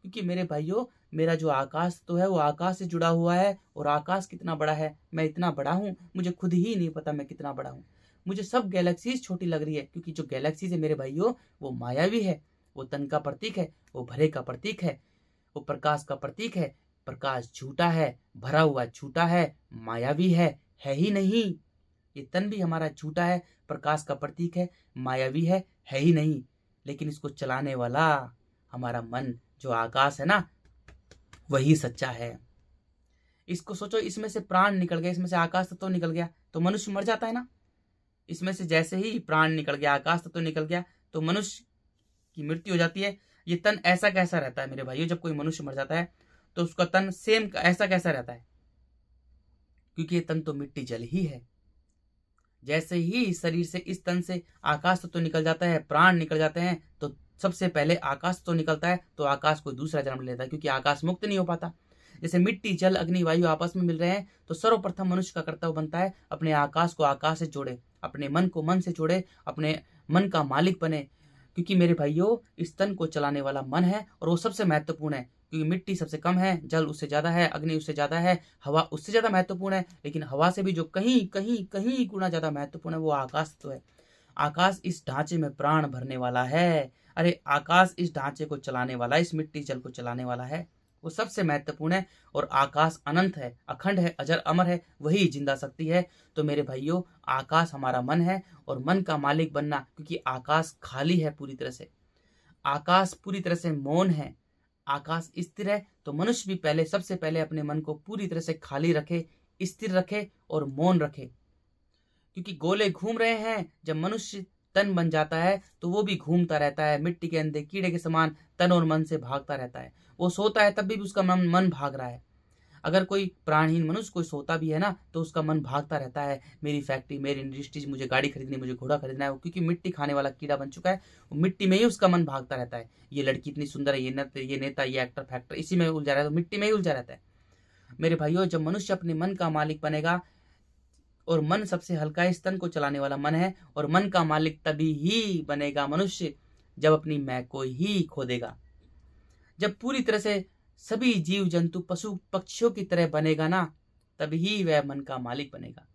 क्योंकि मेरे भाइयों, मेरा जो आकाश तो है वो आकाश से जुड़ा हुआ है, और आकाश कितना बड़ा है, मैं इतना बड़ा हूँ, मुझे खुद ही नहीं पता मैं कितना बड़ा हूँ। मुझे सब गैलेक्सीज छोटी लग रही है, क्योंकि जो गैलेक्सीज है मेरे भाइयों वो मायावी है, वो तन का प्रतीक है, वो भरे का प्रतीक है, वो प्रकाश का प्रतीक है। प्रकाश झूठा है, भरा हुआ झूठा है, मायावी है ही नहीं। ये तन भी हमारा झूठा है, प्रकाश का प्रतीक है, मायावी है ही नहीं। लेकिन इसको चलाने वाला हमारा मन जो आकाश है ना, वही सच्चा है। इसको सोचो, इसमें से प्राण निकल गया, इसमें से आकाश तत्व निकल गया तो मनुष्य मर जाता है ना। इसमें से जैसे ही प्राण निकल गया, आकाश तत्व निकल गया, तो मनुष्य की मृत्यु हो जाती है। ये तन ऐसा कैसा रहता है मेरे भाइयों, जब कोई मनुष्य मर जाता है तो उसका तन सेम ऐसा कैसा रहता है, क्योंकि ये तन तो मिट्टी जल ही है। जैसे ही शरीर से, इस तन से आकाश तत्व निकल जाता है, प्राण निकल जाते हैं, तो सबसे पहले आकाश तो निकलता है, तो आकाश कोई दूसरा जन्म लेता है, क्योंकि आकाश मुक्त नहीं हो पाता। जैसे मिट्टी जल अग्नि वायु आपस में मिल रहे हैं, तो सर्वप्रथम मनुष्य का कर्तव्य बनता है अपने आकाश को आकाश से जोड़े, अपने मन को मन से जोड़े, अपने मन का मालिक बने। क्योंकि मेरे भाइयों, इस तन को चलाने वाला मन है, और वो सबसे महत्वपूर्ण है, क्योंकि मिट्टी सबसे कम है, जल उससे ज्यादा है, अग्नि उससे ज्यादा है, हवा उससे ज्यादा महत्वपूर्ण है, लेकिन हवा से भी जो कहीं कहीं कहीं गुना ज्यादा महत्वपूर्ण है वो आकाश तो है। आकाश इस ढांचे में प्राण भरने वाला है। अरे आकाश इस ढांचे को चलाने वाला, इस मिट्टी जल को चलाने वाला है, वो सबसे महत्वपूर्ण है। और आकाश अनंत है, अखंड है, अजर अमर है, वही जिंदा शक्ति है। तो मेरे भाइयों, आकाश हमारा मन है, और मन का मालिक बनना, क्योंकि आकाश खाली है पूरी तरह से, आकाश पूरी तरह से मौन है, आकाश स्थिर है। तो मनुष्य भी पहले, सबसे पहले अपने मन को पूरी तरह से खाली रखे, स्थिर रखे और मौन रखे, क्योंकि गोले घूम रहे हैं। जब मनुष्य तन बन जाता है तो वो भी घूमता रहता है, मिट्टी के अंदर कीड़े के समान तन और मन से भागता रहता है। वो सोता है तब भी उसका मन भाग रहा है। अगर कोई प्राणहीन मनुष्य कोई सोता भी है ना, तो उसका मन भागता रहता है, मेरी फैक्ट्री, मेरी इंडस्ट्रीज, मुझे गाड़ी खरीदनी, मुझे घोड़ा खरीदना है। वो क्योंकि मिट्टी खाने वाला कीड़ा बन चुका है, वो मिट्टी में ही उसका मन भागता रहता है। ये लड़की इतनी सुंदर है, ये नेता, ये एक्टर फैक्टर, इसी में उलझा रहता है, तो मिट्टी में ही उलझा रहता है। मेरे भाइयों, जब मनुष्य अपने मन का मालिक बनेगा, और मन सबसे हल्का इस तन को चलाने वाला मन है, और मन का मालिक तभी ही बनेगा मनुष्य जब अपनी मैं को ही खो देगा। जब पूरी तरह से सभी जीव जंतु पशु पक्षियों की तरह बनेगा ना, तभी वह मन का मालिक बनेगा।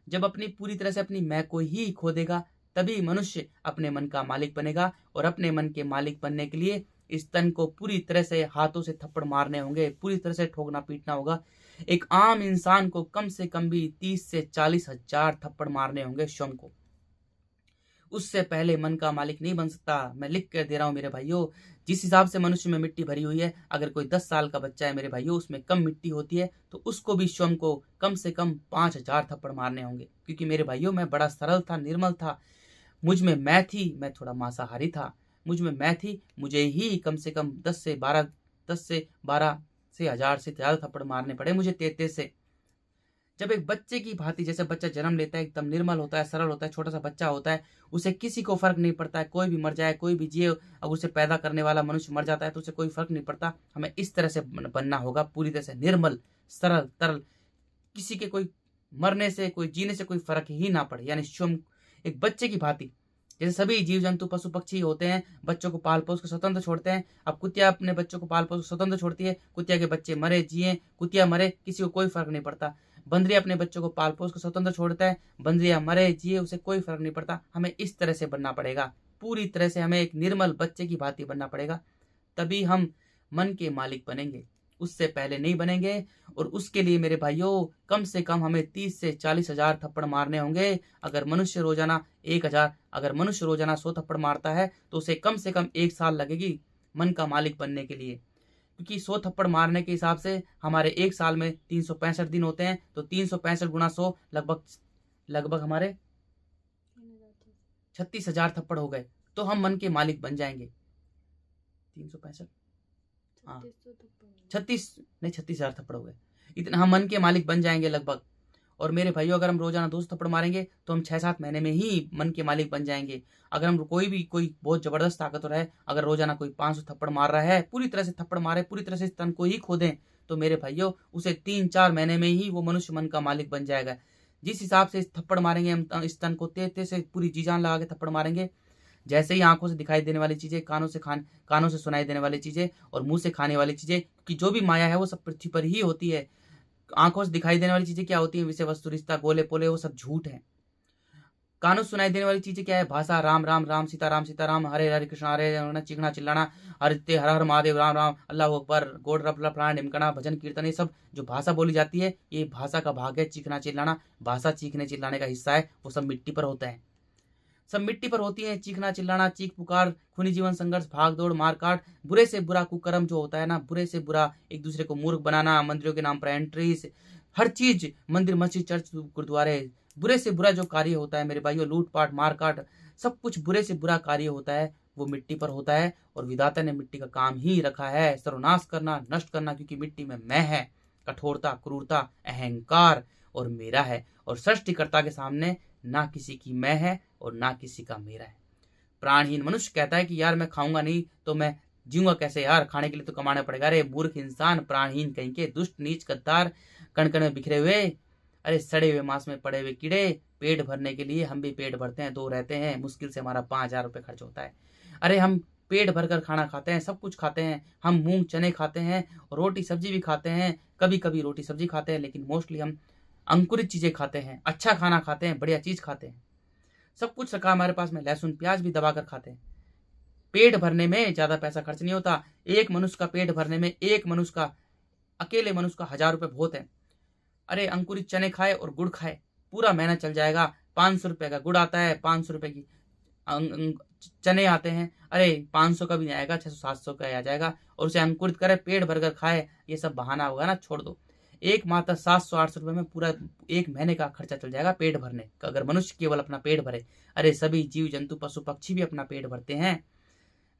जब अपनी पूरी तरह से अपनी मैं को ही खो देगा, तभी मनुष्य अपने मन का मालिक बनेगा। और अपने मन के मालिक बनने के लिए इस तन को पूरी तरह से हाथों से थप्पड़ मारने होंगे, पूरी तरह से ठोकना पीटना होगा। एक आम इंसान को कम से कम भी 30 से 40 हजार थप्पड़ मारने होंगे स्वयं को, उससे पहले मन का मालिक नहीं बन सकता। मैं लिख कर दे रहा हूं मेरे भाइयों, जिस हिसाब से मनुष्य में मिट्टी भरी हुई है, अगर कोई 10 साल का बच्चा है मेरे भाइयों, उसमें कम मिट्टी होती है, तो उसको भी स्वयं को कम से कम 5000 थप्पड़ मारने होंगे। क्योंकि मेरे भाइयों, मैं बड़ा सरल था, निर्मल था, मुझ में मैं थी, मैं थोड़ा मांसाहारी था, मुझ में मैं थी, मुझे ही कम से कम 10 से 12 से 1000 से ज्यादा थप्पड़ मारने पड़े मुझे 33 से। जब एक बच्चे की भांति, जैसे बच्चा जन्म लेता है, एकदम निर्मल होता है, सरल होता है, छोटा सा बच्चा होता है, उसे किसी को फर्क नहीं पड़ता है, कोई भी मर जाए, कोई भी जिए, अब उसे पैदा करने वाला मनुष्य मर जाता है तो उसे कोई फर्क नहीं पड़ता। हमें इस तरह से बनना होगा, पूरी तरह से निर्मल, सरल, तरल, किसी के कोई मरने से, कोई जीने से कोई फर्क ही ना पड़े, यानी स्वयं एक बच्चे की भांति। जैसे सभी जीव जंतु पशु पक्षी होते हैं, बच्चों को पाल पोस कर स्वतंत्र छोड़ते हैं। अब कुतिया अपने बच्चों को पाल पोस कर स्वतंत्र छोड़ती है, कुतिया के बच्चे मरे जिए, कुतिया मरे, किसी को कोई फर्क नहीं पड़ता। बंदरिया अपने बच्चों को पाल पोस कर स्वतंत्र छोड़ता है, बंदरिया मरे जिए, उसे कोई फर्क नहीं पड़ता। हमें इस तरह से बनना पड़ेगा, पूरी तरह से हमें एक निर्मल बच्चे की भांति बनना पड़ेगा, तभी हम मन के मालिक बनेंगे, उससे पहले नहीं बनेंगे। और उसके लिए मेरे भाइयों, कम से कम हमें 30 से 40 हजार थप्पड़ मारने होंगे। अगर मनुष्य रोजाना 1000, अगर मनुष्य रोजाना 100 थप्पड़ मारता है तो उसे कम से कम 1 साल लगेगी मन का मालिक बनने के लिए। क्योंकि 100 थप्पड़ मारने के हिसाब से हमारे एक साल में 365 दिन होते हैं, तो 365 गुणा 100 लगभग हमारे 36,000 थप्पड़ हो गए, तो हम मन के मालिक बन जाएंगे। 365, हाँ 36,000 थप्पड़ हो गए, इतना हम मन के मालिक बन जाएंगे लगभग। और मेरे भाइयों, अगर हम रोजाना 200 थप्पड़ मारेंगे तो हम 6-7 महीने में ही मन के मालिक बन जाएंगे। अगर हम कोई बहुत जबरदस्त ताकतवर है, अगर रोजाना कोई 500 थप्पड़ मार रहा है, पूरी तरह से थप्पड़ मारे, पूरी तरह से इस तन को ही खो दें, तो मेरे भाइयों, उसे 3-4 महीने में ही वो मनुष्य मन का मालिक बन जाएगा। जिस हिसाब से इस थप्पड़ मारेंगे हम, इस तन को तेज से पूरी जी जान लगा के थप्पड़ मारेंगे, जैसे ही आंखों से दिखाई देने वाली चीजें, कानों से सुनाई देने वाली चीजें और मुंह से खाने वाली चीजें, कि जो भी माया है वो सब पृथ्वी पर ही होती है। आंखों से दिखाई देने वाली चीजें क्या होती है? विषय वस्तु रिश्ता गोले पोले, वो सब झूठ है। कानों से सुनाई देने वाली चीजें क्या है? भाषा, राम राम राम, सीता राम, हरे हरे कृष्ण हरे हरे, चीखना चिल्लाना, हरते हर हर महादेव, राम राम, अल्लाह अकबर, गोड रफ फलाना ढिमकना, भजन कीर्तन, ये सब जो भाषा बोली जाती है ये भाषा का भाग है। चीखना चिल्लाना भाषा चीखने चिल्लाने का हिस्सा है, वो सब मिट्टी पर होता है, सब मिट्टी पर होती है। चीखना चिल्लाना, चीख पुकार, खूनी जीवन संघर्ष, भाग दौड़, मारकाट, बुरे से बुरा कुकर्म जो होता है ना, बुरे से बुरा एक दूसरे को मूर्ख बनाना, मंदिरों के नाम पर एंट्रीज, हर चीज, मंदिर मस्जिद चर्च गुरुद्वारे, बुरे से बुरा जो कार्य होता है मेरे भाइयों, लूटपाट मारकाट, सब कुछ बुरे से बुरा कार्य होता है, वो मिट्टी पर होता है। और विधाता ने मिट्टी का काम ही रखा है सर्वनाश करना, नष्ट करना, क्योंकि मिट्टी में मैं है, कठोरता, क्रूरता, अहंकार और मेरा है। और सृष्टिकर्ता के सामने ना किसी की मैं है और ना किसी का मेरा है। प्राणहीन मनुष्य कहता है कि यार मैं खाऊंगा नहीं तो मैं जीऊंगा कैसे यार, खाने के लिए तो कमाना पड़ेगा। अरे मूर्ख इंसान, प्राणहीन कहीं के, दुष्ट नीच गद्दार, कण कण में बिखरे हुए, अरे सड़े हुए मांस में पड़े हुए कीड़े, पेट भरने के लिए हम भी पेट भरते हैं, दो रहते हैं, मुश्किल से हमारा 5,000 रुपये खर्च होता है। अरे हम पेट भरकर खाना खाते हैं, सब कुछ खाते हैं, हम मूंग चने खाते हैं, रोटी सब्जी भी खाते हैं, कभी कभी रोटी सब्जी खाते हैं, लेकिन मोस्टली हम अंकुरित चीजें खाते हैं, अच्छा खाना खाते हैं, बढ़िया चीज खाते हैं, सब कुछ रखा हमारे पास में, लहसुन प्याज भी दबा कर खाते हैं। पेट भरने में ज्यादा पैसा खर्च नहीं होता। एक मनुष्य का पेट भरने में, एक मनुष्य का, अकेले मनुष्य का 1,000 रुपये बहुत है। अरे अंकुरित चने खाए और गुड़ खाए, पूरा महीना चल जाएगा। 500 रुपये का गुड़ आता है, 500 रुपये की चने आते हैं, अरे 500 का भी नहीं आएगा, 600-700 का आ जाएगा। और उसे अंकुरित करे, पेट भरकर खाए, ये सब बहाना होगा ना, छोड़ दो। एक मात्र 700-800 रुपये में पूरा एक महीने का खर्चा चल जाएगा पेट भरने का, अगर मनुष्य केवल अपना पेट भरे। अरे सभी जीव जंतु पशु पक्षी भी अपना पेट भरते हैं।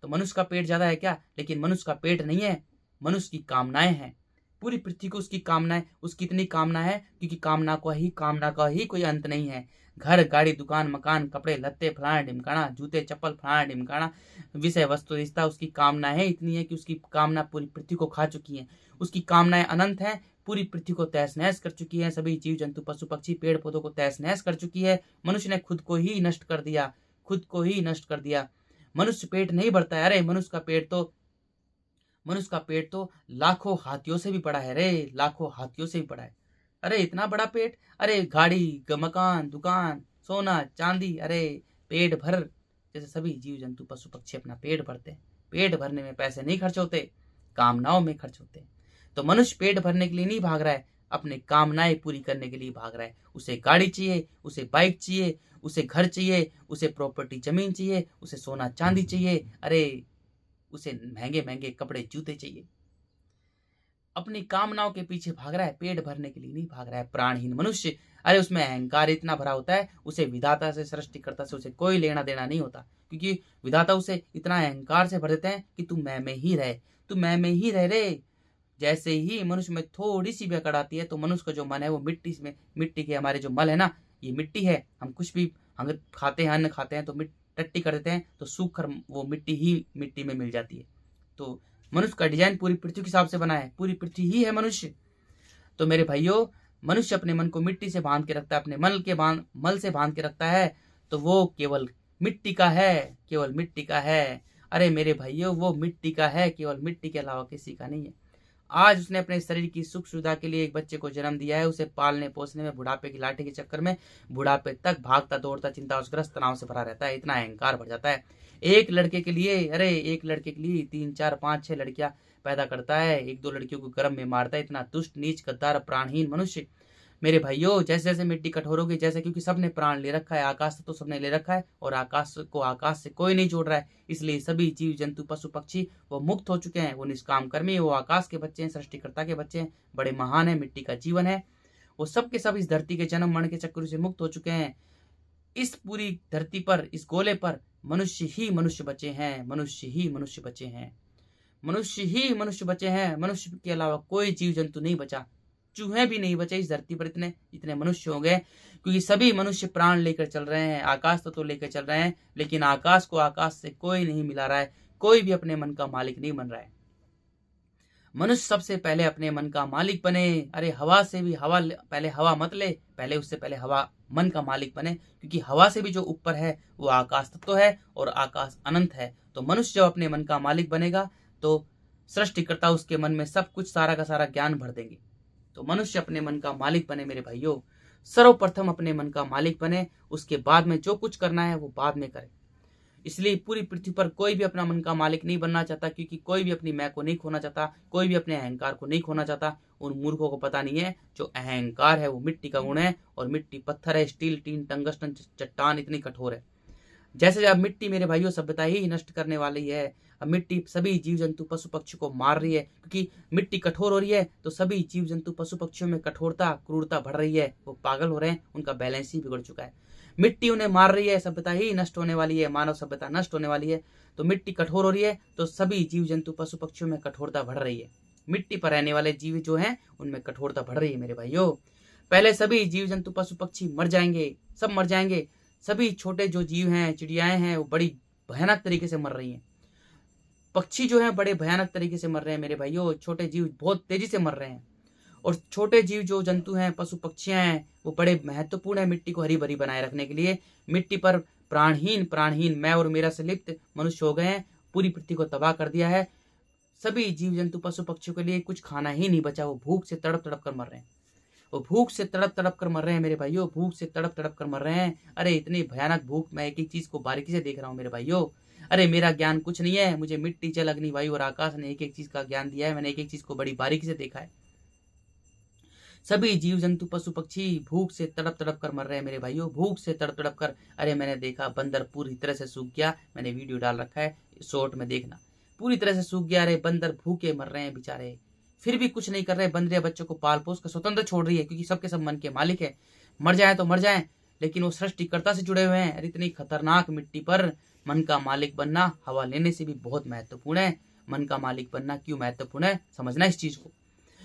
तो मनुष्य का पेट ज्यादा है क्या? लेकिन मनुष्य का पेट नहीं है, मनुष्य की कामनाएं हैं। पूरी पृथ्वी को उसकी कामनाएं, उसकी इतनी कामना है क्योंकि कामना का ही कोई अंत नहीं है। घर गाड़ी दुकान मकान कपड़े लत्ते फलाना ढिमकाना, जूते चप्पल फलाना ढिमकाना, विषय वस्तु रिश्ता, उसकी कामनाएं इतनी है कि उसकी कामना पूरी पृथ्वी को खा चुकी है। उसकी कामनाएं अनंत हैं, पूरी पृथ्वी को तहस नहस कर चुकी है, सभी जीव जंतु पशु पक्षी पेड़ पौधों को तहस नहस कर चुकी है। मनुष्य ने खुद को ही नष्ट कर दिया, खुद को ही नष्ट कर दिया। मनुष्य पेट नहीं भरता है, अरे मनुष्य का पेट तो लाखों हाथियों से भी बड़ा है रे, लाखों हाथियों से भी बड़ा है। अरे इतना बड़ा पेट, अरे गाड़ी मकान दुकान सोना चांदी, अरे पेट भर, जैसे सभी जीव जंतु पशु पक्षी अपना पेट भरते हैं। पेट भरने में पैसे नहीं खर्च होते, कामनाओं में खर्च होते हैं। तो मनुष्य पेट भरने के लिए नहीं भाग रहा है, अपने कामनाएं पूरी करने के लिए भाग रहा है। उसे गाड़ी चाहिए, उसे बाइक चाहिए, उसे घर चाहिए, उसे प्रॉपर्टी जमीन चाहिए, उसे सोना चांदी चाहिए, अरे उसे महंगे महंगे कपड़े जूते चाहिए। अपनी कामनाओं के पीछे भाग रहा है, पेट भरने के लिए नहीं भाग रहा है प्राणहीन मनुष्य। अरे उसमें अहंकार इतना भरा होता है, उसे विधाता से सृष्टिकर्ता से उसे कोई लेना देना नहीं होता, क्योंकि विधाता उसे इतना अहंकार से भर देते हैं कि तू मैं में ही रहे, तू मैं में ही रह रे। जैसे ही मनुष्य में थोड़ी सी भी अकड़ आती है तो मनुष्य का जो मन है वो मिट्टी के, हमारे जो मल है ना, ये मिट्टी है। हम कुछ भी अगर खाते हैं, अन्न खाते हैं तो टट्टी कर देते हैं, तो सूख कर वो मिट्टी ही मिट्टी में मिल जाती है। तो मनुष्य का डिजाइन पूरी पृथ्वी के हिसाब से बना है, पूरी पृथ्वी ही है मनुष्य। तो मेरे भाइयों, मनुष्य अपने मन को मिट्टी से बांध के रखता है, अपने मल से बांध के रखता है, तो वो केवल मिट्टी का है, केवल मिट्टी का है। अरे मेरे भाइयों, वो मिट्टी का है, केवल मिट्टी के अलावा किसी का नहीं है। आज उसने अपने शरीर की सुख सुविधा के लिए एक बच्चे को जन्म दिया है, उसे पालने पोसने में बुढ़ापे की लाठी के चक्कर में बुढ़ापे तक भागता दौड़ता चिंताग्रस्त तनाव से भरा रहता है, इतना अहंकार भर जाता है। एक लड़के के लिए, अरे एक लड़के के लिए 3 4 5 6 लड़कियां पैदा करता है, 1 2 लड़कियों को गर्भ में मारता है, इतना दुष्ट नीच गद्दार प्राणहीन मनुष्य। मेरे भाइयों, जैसे जैसे मिट्टी कठोर होगी, जैसे क्योंकि सबने प्राण ले रखा है, आकाश से तो सबने ले रखा है, और आकाश को आकाश से कोई नहीं जोड़ रहा है, इसलिए सभी जीव जंतु पशु पक्षी वो मुक्त हो चुके हैं, वो निष्काम कर्मी है, वो आकाश के बच्चे हैं, सृष्टिकर्ता के बच्चे हैं, बड़े महान है, मिट्टी का जीवन है। वो सब के सब इस धरती के जन्म मरण के चक्कर से मुक्त हो चुके हैं। इस पूरी धरती पर, इस गोले पर मनुष्य ही मनुष्य बचे हैं, मनुष्य ही मनुष्य बचे हैं, मनुष्य ही मनुष्य बचे हैं। मनुष्य के अलावा कोई जीव जंतु नहीं बचा, चूहे भी नहीं बचे इस धरती पर। इतने इतने मनुष्य हो गए क्योंकि सभी मनुष्य प्राण लेकर चल रहे हैं, आकाश तो लेकर चल रहे हैं, लेकिन आकाश को आकाश से कोई नहीं मिला रहा है, कोई भी अपने मन का मालिक नहीं बन रहा है। मनुष्य सबसे पहले अपने मन का मालिक बने। अरे हवा से भी पहले हवा मत ले, पहले उससे पहले हवा मन का मालिक बने, क्योंकि हवा से भी जो ऊपर है वो आकाश तत्व है और आकाश अनंत है। तो मनुष्य जब अपने मन का मालिक बनेगा तो सृष्टिकर्ता उसके मन में सब कुछ सारा का सारा ज्ञान भर देंगे। तो मनुष्य अपने मन का मालिक बने मेरे भाइयों, सर्वप्रथम अपने मन का मालिक बने, उसके बाद में जो कुछ करना है वो बाद में करे। इसलिए पूरी पृथ्वी पर कोई भी अपना मन का मालिक नहीं बनना चाहता, क्योंकि कोई भी अपनी मैं को नहीं खोना चाहता, कोई भी अपने अहंकार को नहीं खोना चाहता। उन मूर्खों को पता नहीं है जो अहंकार है वो मिट्टी का गुण है, और मिट्टी पत्थर है, स्टील, टीन, टंगस्टन, चट्टान इतनी कठोर है। जैसे अब मिट्टी मेरे भाइयों सभ्यता ही नष्ट करने वाली है। अब मिट्टी सभी जीव जंतु पशु पक्षी को मार रही है, क्योंकि मिट्टी कठोर हो रही है तो सभी जीव जंतु पशु पक्षियों में कठोरता क्रूरता बढ़ रही है, वो पागल हो रहे हैं, उनका बैलेंस ही बिगड़ चुका है। मिट्टी उन्हें मार रही है, सभ्यता ही नष्ट होने वाली है, मानव सभ्यता नष्ट होने वाली है। तो मिट्टी कठोर हो रही है तो सभी जीव जंतु पशु पक्षियों में कठोरता बढ़ रही है। मिट्टी पर रहने वाले जीव जो हैं उनमें कठोरता बढ़ रही है मेरे भाइयों। पहले सभी जीव जंतु पशु पक्षी मर जाएंगे, सब मर जाएंगे। सभी छोटे जो जीव हैं, चिड़ियाएं हैं, वो बड़ी भयानक तरीके से मर रही हैं। पक्षी जो हैं बड़े भयानक तरीके से मर रहे हैं मेरे भाइयों। छोटे जीव बहुत तेजी से मर रहे हैं, और छोटे जीव जो जंतु हैं, पशु पक्षियां हैं, वो बड़े महत्वपूर्ण है मिट्टी को हरी भरी बनाए रखने के लिए। मिट्टी पर प्राणहीन मैं और मेरा से लिप्त मनुष्य हो गए हैं, पूरी पृथ्वी को तबाह कर दिया है। सभी जीव जंतु पशु पक्षियों के लिए कुछ खाना ही नहीं बचा, वो भूख से तड़प तड़प कर मर रहे हैं। वो भूख से तड़प तड़प कर मर रहे हैं मेरे भाइयों, भूख से तड़प तड़प कर मर रहे हैं। अरे इतनी भयानक भूख, मैं एक एक चीज को बारीकी से देख रहा हूँ मेरे भाइयों। अरे मेरा ज्ञान कुछ नहीं है, मुझे मिट्टी, जल, अग्नि, वायु और आकाश ने एक एक चीज का ज्ञान दिया है। मैंने एक एक चीज को बड़ी बारीकी से देखा है। सभी जीव जंतु पशु पक्षी भूख से तड़प तड़प कर मर रहे हैं मेरे भाइयों, भूख से तड़प तड़प कर। अरे मैंने देखा बंदर पूरी तरह से सूख गया, मैंने वीडियो डाल रखा है शॉर्ट में, देखना, पूरी तरह से सूख गया। अरे बंदर भूखे मर रहे हैं बेचारे, फिर भी कुछ नहीं कर रहे। बंदरिया बच्चों को पाल पोस कर स्वतंत्र छोड़ रही है, क्योंकि सबके सब मन के मालिक है। मर जाए तो मर जाए, लेकिन वो सृष्टिकर्ता से जुड़े हुए हैं। अरे इतनी खतरनाक मिट्टी पर मन का मालिक बनना हवा लेने से भी बहुत महत्वपूर्ण है। मन का मालिक बनना क्यों महत्वपूर्ण है, समझना इस चीज को।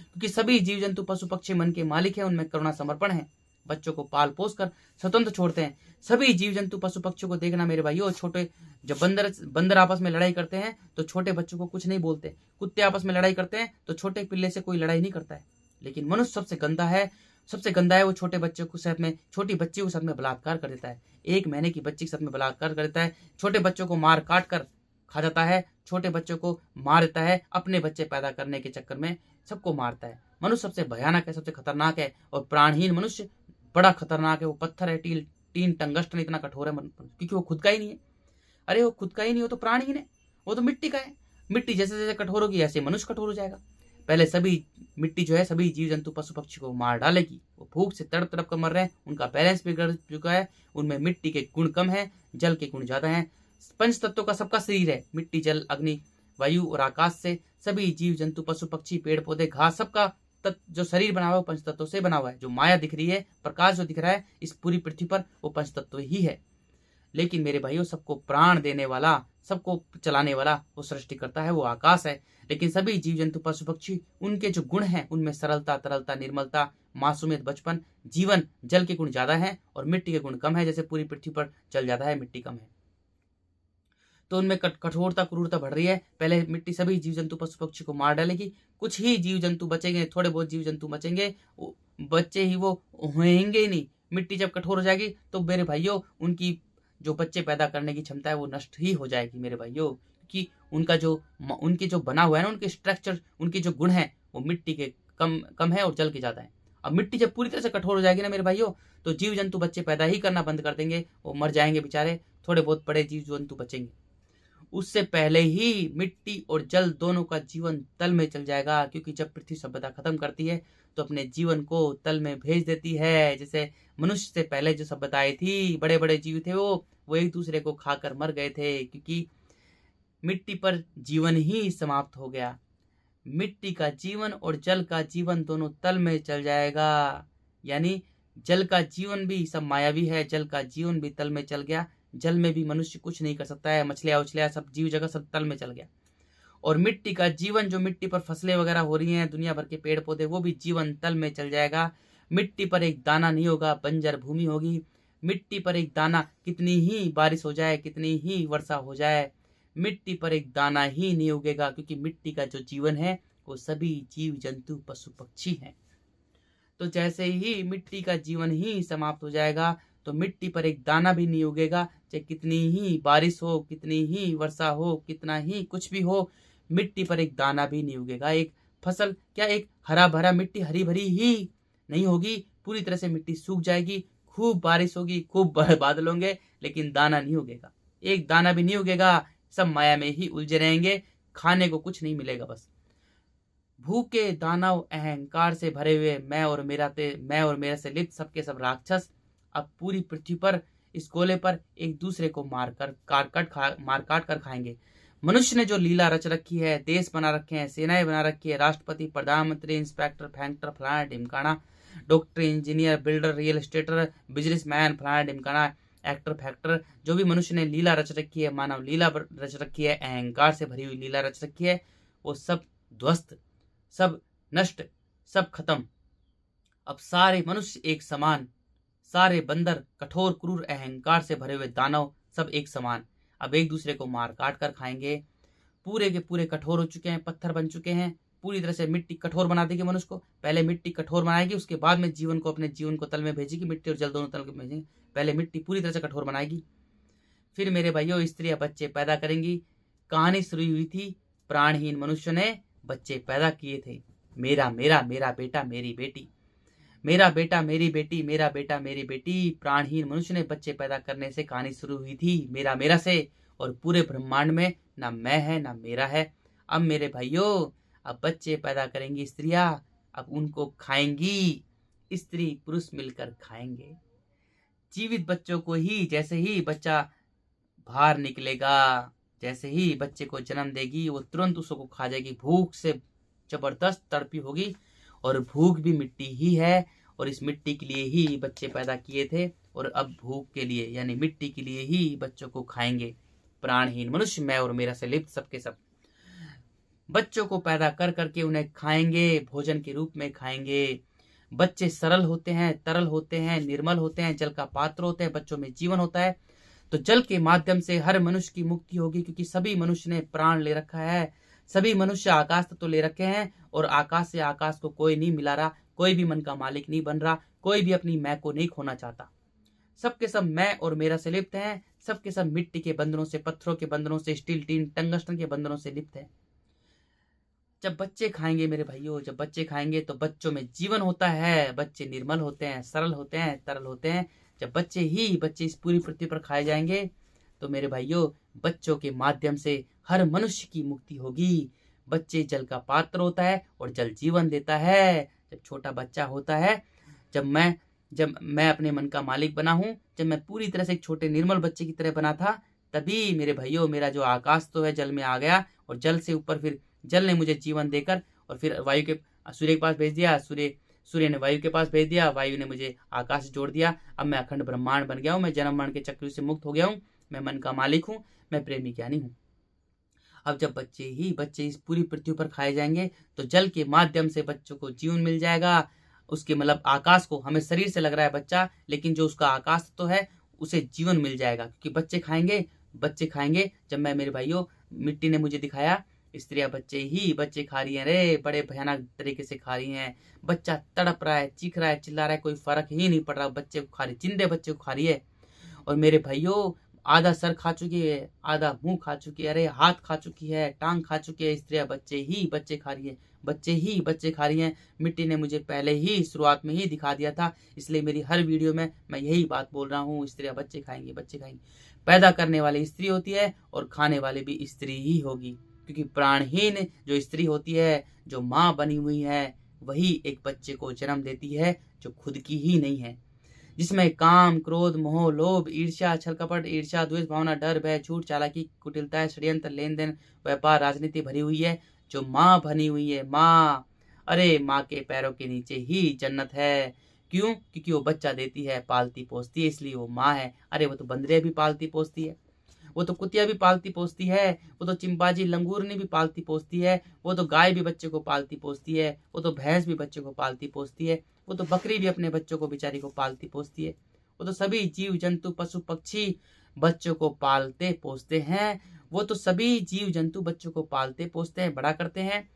क्योंकि सभी जीव जंतु पशु पक्षी मन के मालिक है, उनमें करुणा समर्पण है, बच्चों को पाल पोस कर स्वतंत्र छोड़ते हैं। सभी जीव जंतु पशु पक्षियों को देखना मेरे भाइयों, छोटे जब बंदर आपस में लड़ाई करते हैं तो छोटे बच्चों को कुछ नहीं बोलते, कुत्ते आपस में लड़ाई करते हैं तो छोटे पिल्ले से कोई लड़ाई नहीं करता है। लेकिन मनुष्य सबसे गंदा है, वो छोटे बच्चों को साथ में, छोटी बच्ची को साथ में बलात्कार कर देता है, 1 महीने की बच्ची के साथ में बलात्कार कर देता है, छोटे बच्चों को मार काट कर खा जाता है, छोटे बच्चों को मार देता है, अपने बच्चे पैदा करने के चक्कर में सबको मारता है। मनुष्य सबसे भयानक है, सबसे खतरनाक है, और प्राणहीन मनुष्य बड़ा खतरनाक है। वो पत्थर है, टीन टंगस्टन इतना कठोर है, क्योंकि वो खुद का ही नहीं है। अरे वो खुद का ही नहीं हो तो प्राणहीन है, वो तो मिट्टी का है। मिट्टी जैसे जैसे कठोर होगी ऐसे मनुष्य कठोर हो जाएगा। पहले सभी मिट्टी जो है सभी जीव जंतु पशु पक्षी को मार डालेगी। वो भूख से तड़प तड़प कर मर रहे हैं, उनका बैलेंस बिगड़ चुका है, उनमें मिट्टी के गुण कम है, जल के गुण ज्यादा है। पंच तत्वों का सबका शरीर है, मिट्टी, जल, अग्नि, वायु और आकाश से सभी जीव जंतु पशु पक्षी पेड़ पौधे घास सबका जो शरीर बना हुआ है वो पंच तत्वों से बना हुआ है। जो माया दिख रही है, प्रकाश जो दिख रहा है इस पूरी पृथ्वी पर, वो पंच तत्व ही है। लेकिन मेरे भाइयों सबको प्राण देने वाला, सबको चलाने वाला वो सृष्टि करता है, वो आकाश है। लेकिन सभी जीव जंतु पशु पक्षी, उनके जो गुण हैं उनमें सरलता, तरलता, निर्मलता, मासूमियत, बचपन, जीवन, जल के गुण ज्यादा है और मिट्टी के गुण कम है। जैसे पूरी पृथ्वी पर जल ज्यादा है, मिट्टी कम है, तो उनमें कठोरता क्रूरता बढ़ रही है। पहले मिट्टी सभी जीव जंतु पशु पक्षी को मार डालेगी, कुछ ही जीव जंतु बचेंगे, थोड़े बहुत जीव जंतु बचेंगे, बच्चे ही वो होंगे ही नहीं। मिट्टी जब कठोर हो जाएगी तो मेरे भाइयों उनकी जो बच्चे पैदा करने की क्षमता है वो नष्ट ही हो जाएगी मेरे भाइयों, क्योंकि उनके जो बना हुआ है ना, उनके स्ट्रक्चर, उनके जो गुण है वो मिट्टी के कम है और जल के ज्यादा है। अब मिट्टी जब पूरी तरह से कठोर हो जाएगी ना मेरे भाइयों, तो जीव जंतु बच्चे पैदा ही करना बंद कर देंगे, वो मर जाएंगे बेचारे, थोड़े बहुत बड़े जीव जंतु बचेंगे। उससे पहले ही मिट्टी और जल दोनों का जीवन तल में चल जाएगा, क्योंकि जब पृथ्वी सभ्यता खत्म करती है तो अपने जीवन को तल में भेज देती है। जैसे मनुष्य से पहले जो सभ्यताएं थी, बड़े बड़े जीव थे, वो एक दूसरे को खाकर मर गए थे, क्योंकि मिट्टी पर जीवन ही समाप्त हो गया। मिट्टी का जीवन और जल का जीवन दोनों तल में चल जाएगा, यानी जल का जीवन भी सब मायावी है, जल का जीवन भी तल में चल गया। जल में भी मनुष्य कुछ नहीं कर सकता है, मछलियां उछलियां सब जीव जगह सब तल में चल गया। और मिट्टी का जीवन, जो मिट्टी पर फसलें वगैरह हो रही हैं, दुनिया भर के पेड़ पौधे, वो भी जीवन तल में चल जाएगा। मिट्टी पर एक दाना नहीं होगा, बंजर भूमि होगी। मिट्टी पर एक दाना, कितनी ही बारिश हो जाए, कितनी ही वर्षा हो जाए, मिट्टी पर एक दाना ही नहीं उगेगा, क्योंकि मिट्टी का जो जीवन है वो सभी जीव जंतु पशु पक्षी हैं। तो जैसे ही मिट्टी का जीवन ही समाप्त हो जाएगा तो मिट्टी पर एक दाना भी नहीं उगेगा, चाहे कितनी ही बारिश हो, कितनी ही वर्षा हो, कितना ही कुछ भी हो, मिट्टी पर एक दाना भी नहीं उगेगा। एक फसल क्या, एक हरा भरा मिट्टी हरी भरी ही नहीं होगी, पूरी तरह से मिट्टी सूख जाएगी। खूब बारिश होगी, खूब बादल होंगे, लेकिन दाना नहीं उगेगा, एक दाना भी नहीं उगेगा। सब माया में ही उलझे रहेंगे, खाने को कुछ नहीं मिलेगा। बस भूखे दानव अहंकार से भरे हुए मैं और मेरा से लिप्त सबके सब राक्षस अब पूरी पृथ्वी पर, इस गोले पर एक दूसरे को मार काट कर खाएंगे। मनुष्य ने जो लीला रच रखी है, देश बना रखे हैं, सेनाएं बना रखी है, राष्ट्रपति, प्रधानमंत्री, इंस्पेक्टर, फैंक्टर, फलाना ढिमकाना, doctor, engineer, builder, real estater, businessman, फलाना ढिमकाना, एक्टर, फैक्टर, जो भी मनुष्य ने लीला रच रखी है, मानव लीला रच रखी है, अहंकार से भरी हुई लीला रच रखी है, वो सब ध्वस्त, सब नष्ट, सब खत्म। अब सारे मनुष्य एक समान, सारे बंदर, कठोर क्रूर अहंकार से भरे हुए दानव सब एक समान, अब एक दूसरे को मार काट कर खाएंगे। पूरे के पूरे कठोर हो चुके हैं, पत्थर बन चुके हैं, पूरी तरह से मिट्टी कठोर बना देगी मनुष्य को। पहले मिट्टी कठोर बनाएगी, उसके बाद में जीवन को, अपने जीवन को तल में भेजेगी। मिट्टी और जल दोनों तल में भेजेंगे, पहले मिट्टी पूरी तरह से कठोर बनाएगी, फिर मेरे भाइयों स्त्रियां बच्चे पैदा करेंगी। कहानी शुरू हुई थी, प्राणहीन मनुष्य ने बच्चे पैदा किए थे। मेरा मेरा मेरा बेटा मेरी बेटी, मेरा बेटा मेरी बेटी, मेरा बेटा मेरी बेटी, प्राणहीन मनुष्य ने बच्चे पैदा करने से कहानी शुरू हुई थी, मेरा मेरा से। और पूरे ब्रह्मांड में ना मैं है ना मेरा है। अब मेरे भाइयों, अब बच्चे पैदा करेंगी स्त्रियां, अब उनको खाएंगी, स्त्री पुरुष मिलकर खाएंगे। जीवित बच्चों को ही, जैसे ही बच्चा बाहर निकलेगा, जैसे ही बच्चे को जन्म देगी, वो तुरंत उसको खा जाएगी। भूख से जबरदस्त तड़पी होगी, और भूख भी मिट्टी ही है, और इस मिट्टी के लिए ही बच्चे पैदा किए थे, और अब भूख के लिए यानी मिट्टी के लिए ही बच्चों को खाएंगे। प्राणहीन मनुष्य, मैं और मेरा से लिप्त सबके सब बच्चों को पैदा कर करके उन्हें खाएंगे, भोजन के रूप में खाएंगे। बच्चे सरल होते हैं, तरल होते हैं, निर्मल होते हैं, जल का पात्र होते हैं, बच्चों में जीवन होता है। तो जल के माध्यम से हर मनुष्य की मुक्ति होगी, क्योंकि सभी मनुष्य ने प्राण ले रखा है, सभी मनुष्य आकाश तत्व ले रखे हैं, और आकाश से आकाश को कोई नहीं मिला रहा, कोई भी मन का मालिक नहीं बन रहा, कोई भी अपनी मैं को नहीं खोना चाहता। सबके सब मैं और मेरा से लिप्त हैं, सबके सब मिट्टी के बंधनों से, पत्थरों के बंधनों से, स्टील, टीन, टंगस्टन के बंधनों से लिप्त है। जब बच्चे खाएंगे मेरे भाइयों, जब बच्चे खाएंगे तो बच्चों में जीवन होता है, बच्चे निर्मल होते हैं, सरल होते हैं, तरल होते हैं। जब बच्चे इस पूरी पृथ्वी पर खाए जाएंगे तो मेरे भाइयों, बच्चों के माध्यम से हर मनुष्य की मुक्ति होगी। बच्चे जल का पात्र होता है, और जल जीवन देता है। जब छोटा बच्चा होता है, जब मैं अपने मन का मालिक बना हूं, जब मैं पूरी तरह से एक छोटे निर्मल बच्चे की तरह बना था, तभी मेरे भाइयों मेरा जो आकाश तो है जल में आ गया, और जल से ऊपर फिर जल ने मुझे जीवन देकर, और फिर सूर्य के पास भेज दिया, सूर्य ने वायु के पास भेज दिया, वायु ने मुझे आकाश से जोड़ दिया। अब मैं अखंड ब्रह्मांड बन गया हूँ, मैं जन्म मरण के चक्र से मुक्त हो गया हूँ, मैं मन का मालिक हूँ, मैं प्रेमी ज्ञानी हूँ। अब जब बच्चे इस पूरी पृथ्वी पर खाए जाएंगे तो जल के माध्यम से बच्चों को जीवन मिल जाएगा। उसके मतलब आकाश को, हमें शरीर से लग रहा है बच्चा, लेकिन जो उसका आकाश तो है उसे जीवन मिल जाएगा, क्योंकि बच्चे खाएंगे। जब मैं, मेरे भाइयों, मिट्टी ने मुझे दिखाया, स्त्रियां बच्चे खा रही हैं, रे बड़े भयानक तरीके से खा रही हैं। बच्चा तड़प रहा है, चीख रहा है, चिल्ला रहा है, कोई फर्क ही नहीं पड़ रहा, बच्चे को खा रही, जिंदे बच्चे को खा रही है। और मेरे भाइयों, आधा सर खा चुकी है, आधा मुंह खा चुकी है, अरे हाथ खा चुकी है, टांग खा चुकी है। स्त्रियां बच्चे खा रही है, बच्चे खा रही हैं। मिट्टी ने मुझे पहले ही शुरुआत में ही दिखा दिया था, इसलिए मेरी हर वीडियो में मैं यही बात बोल रहा हूँ, स्त्रियां बच्चे खाएंगी। पैदा करने वाली स्त्री होती है, और खाने वाली भी स्त्री ही होगी, क्योंकि प्राणहीन जो स्त्री होती है, जो माँ बनी हुई है, वही एक बच्चे को जन्म देती है जो खुद की ही नहीं है, जिसमें काम, क्रोध, मोह, लोभ, ईर्ष्या, छल कपट, ईर्ष्या, द्वेष भावना, डर, भय, झूठ, चालाकी, कुटिलता, षड्यंत्र, लेन देन, व्यापार, राजनीति भरी हुई है। जो माँ बनी हुई है, माँ, अरे माँ के पैरों के नीचे ही जन्नत है। क्यों? क्योंकि वो बच्चा देती है, पालती पोसती है, इसलिए वो माँ है। अरे वो तो बंदरिया भी पालती पोसती है, वो तो कुतिया भी पालती पोसती है, वो तो चिंपांजी लंगूरनी भी पालती पोसती है, वो तो गाय भी बच्चे को पालती पोसती है, वो तो भैंस भी बच्चे को पालती पोसती है, वो तो बकरी भी अपने बच्चों को बेचारी को पालती पोसती है। वो तो सभी जीव जंतु पशु पक्षी बच्चों को पालते पोसते हैं। वो तो सभी जीव जंतु बच्चों को पालते पोसते हैं, बड़ा करते हैं।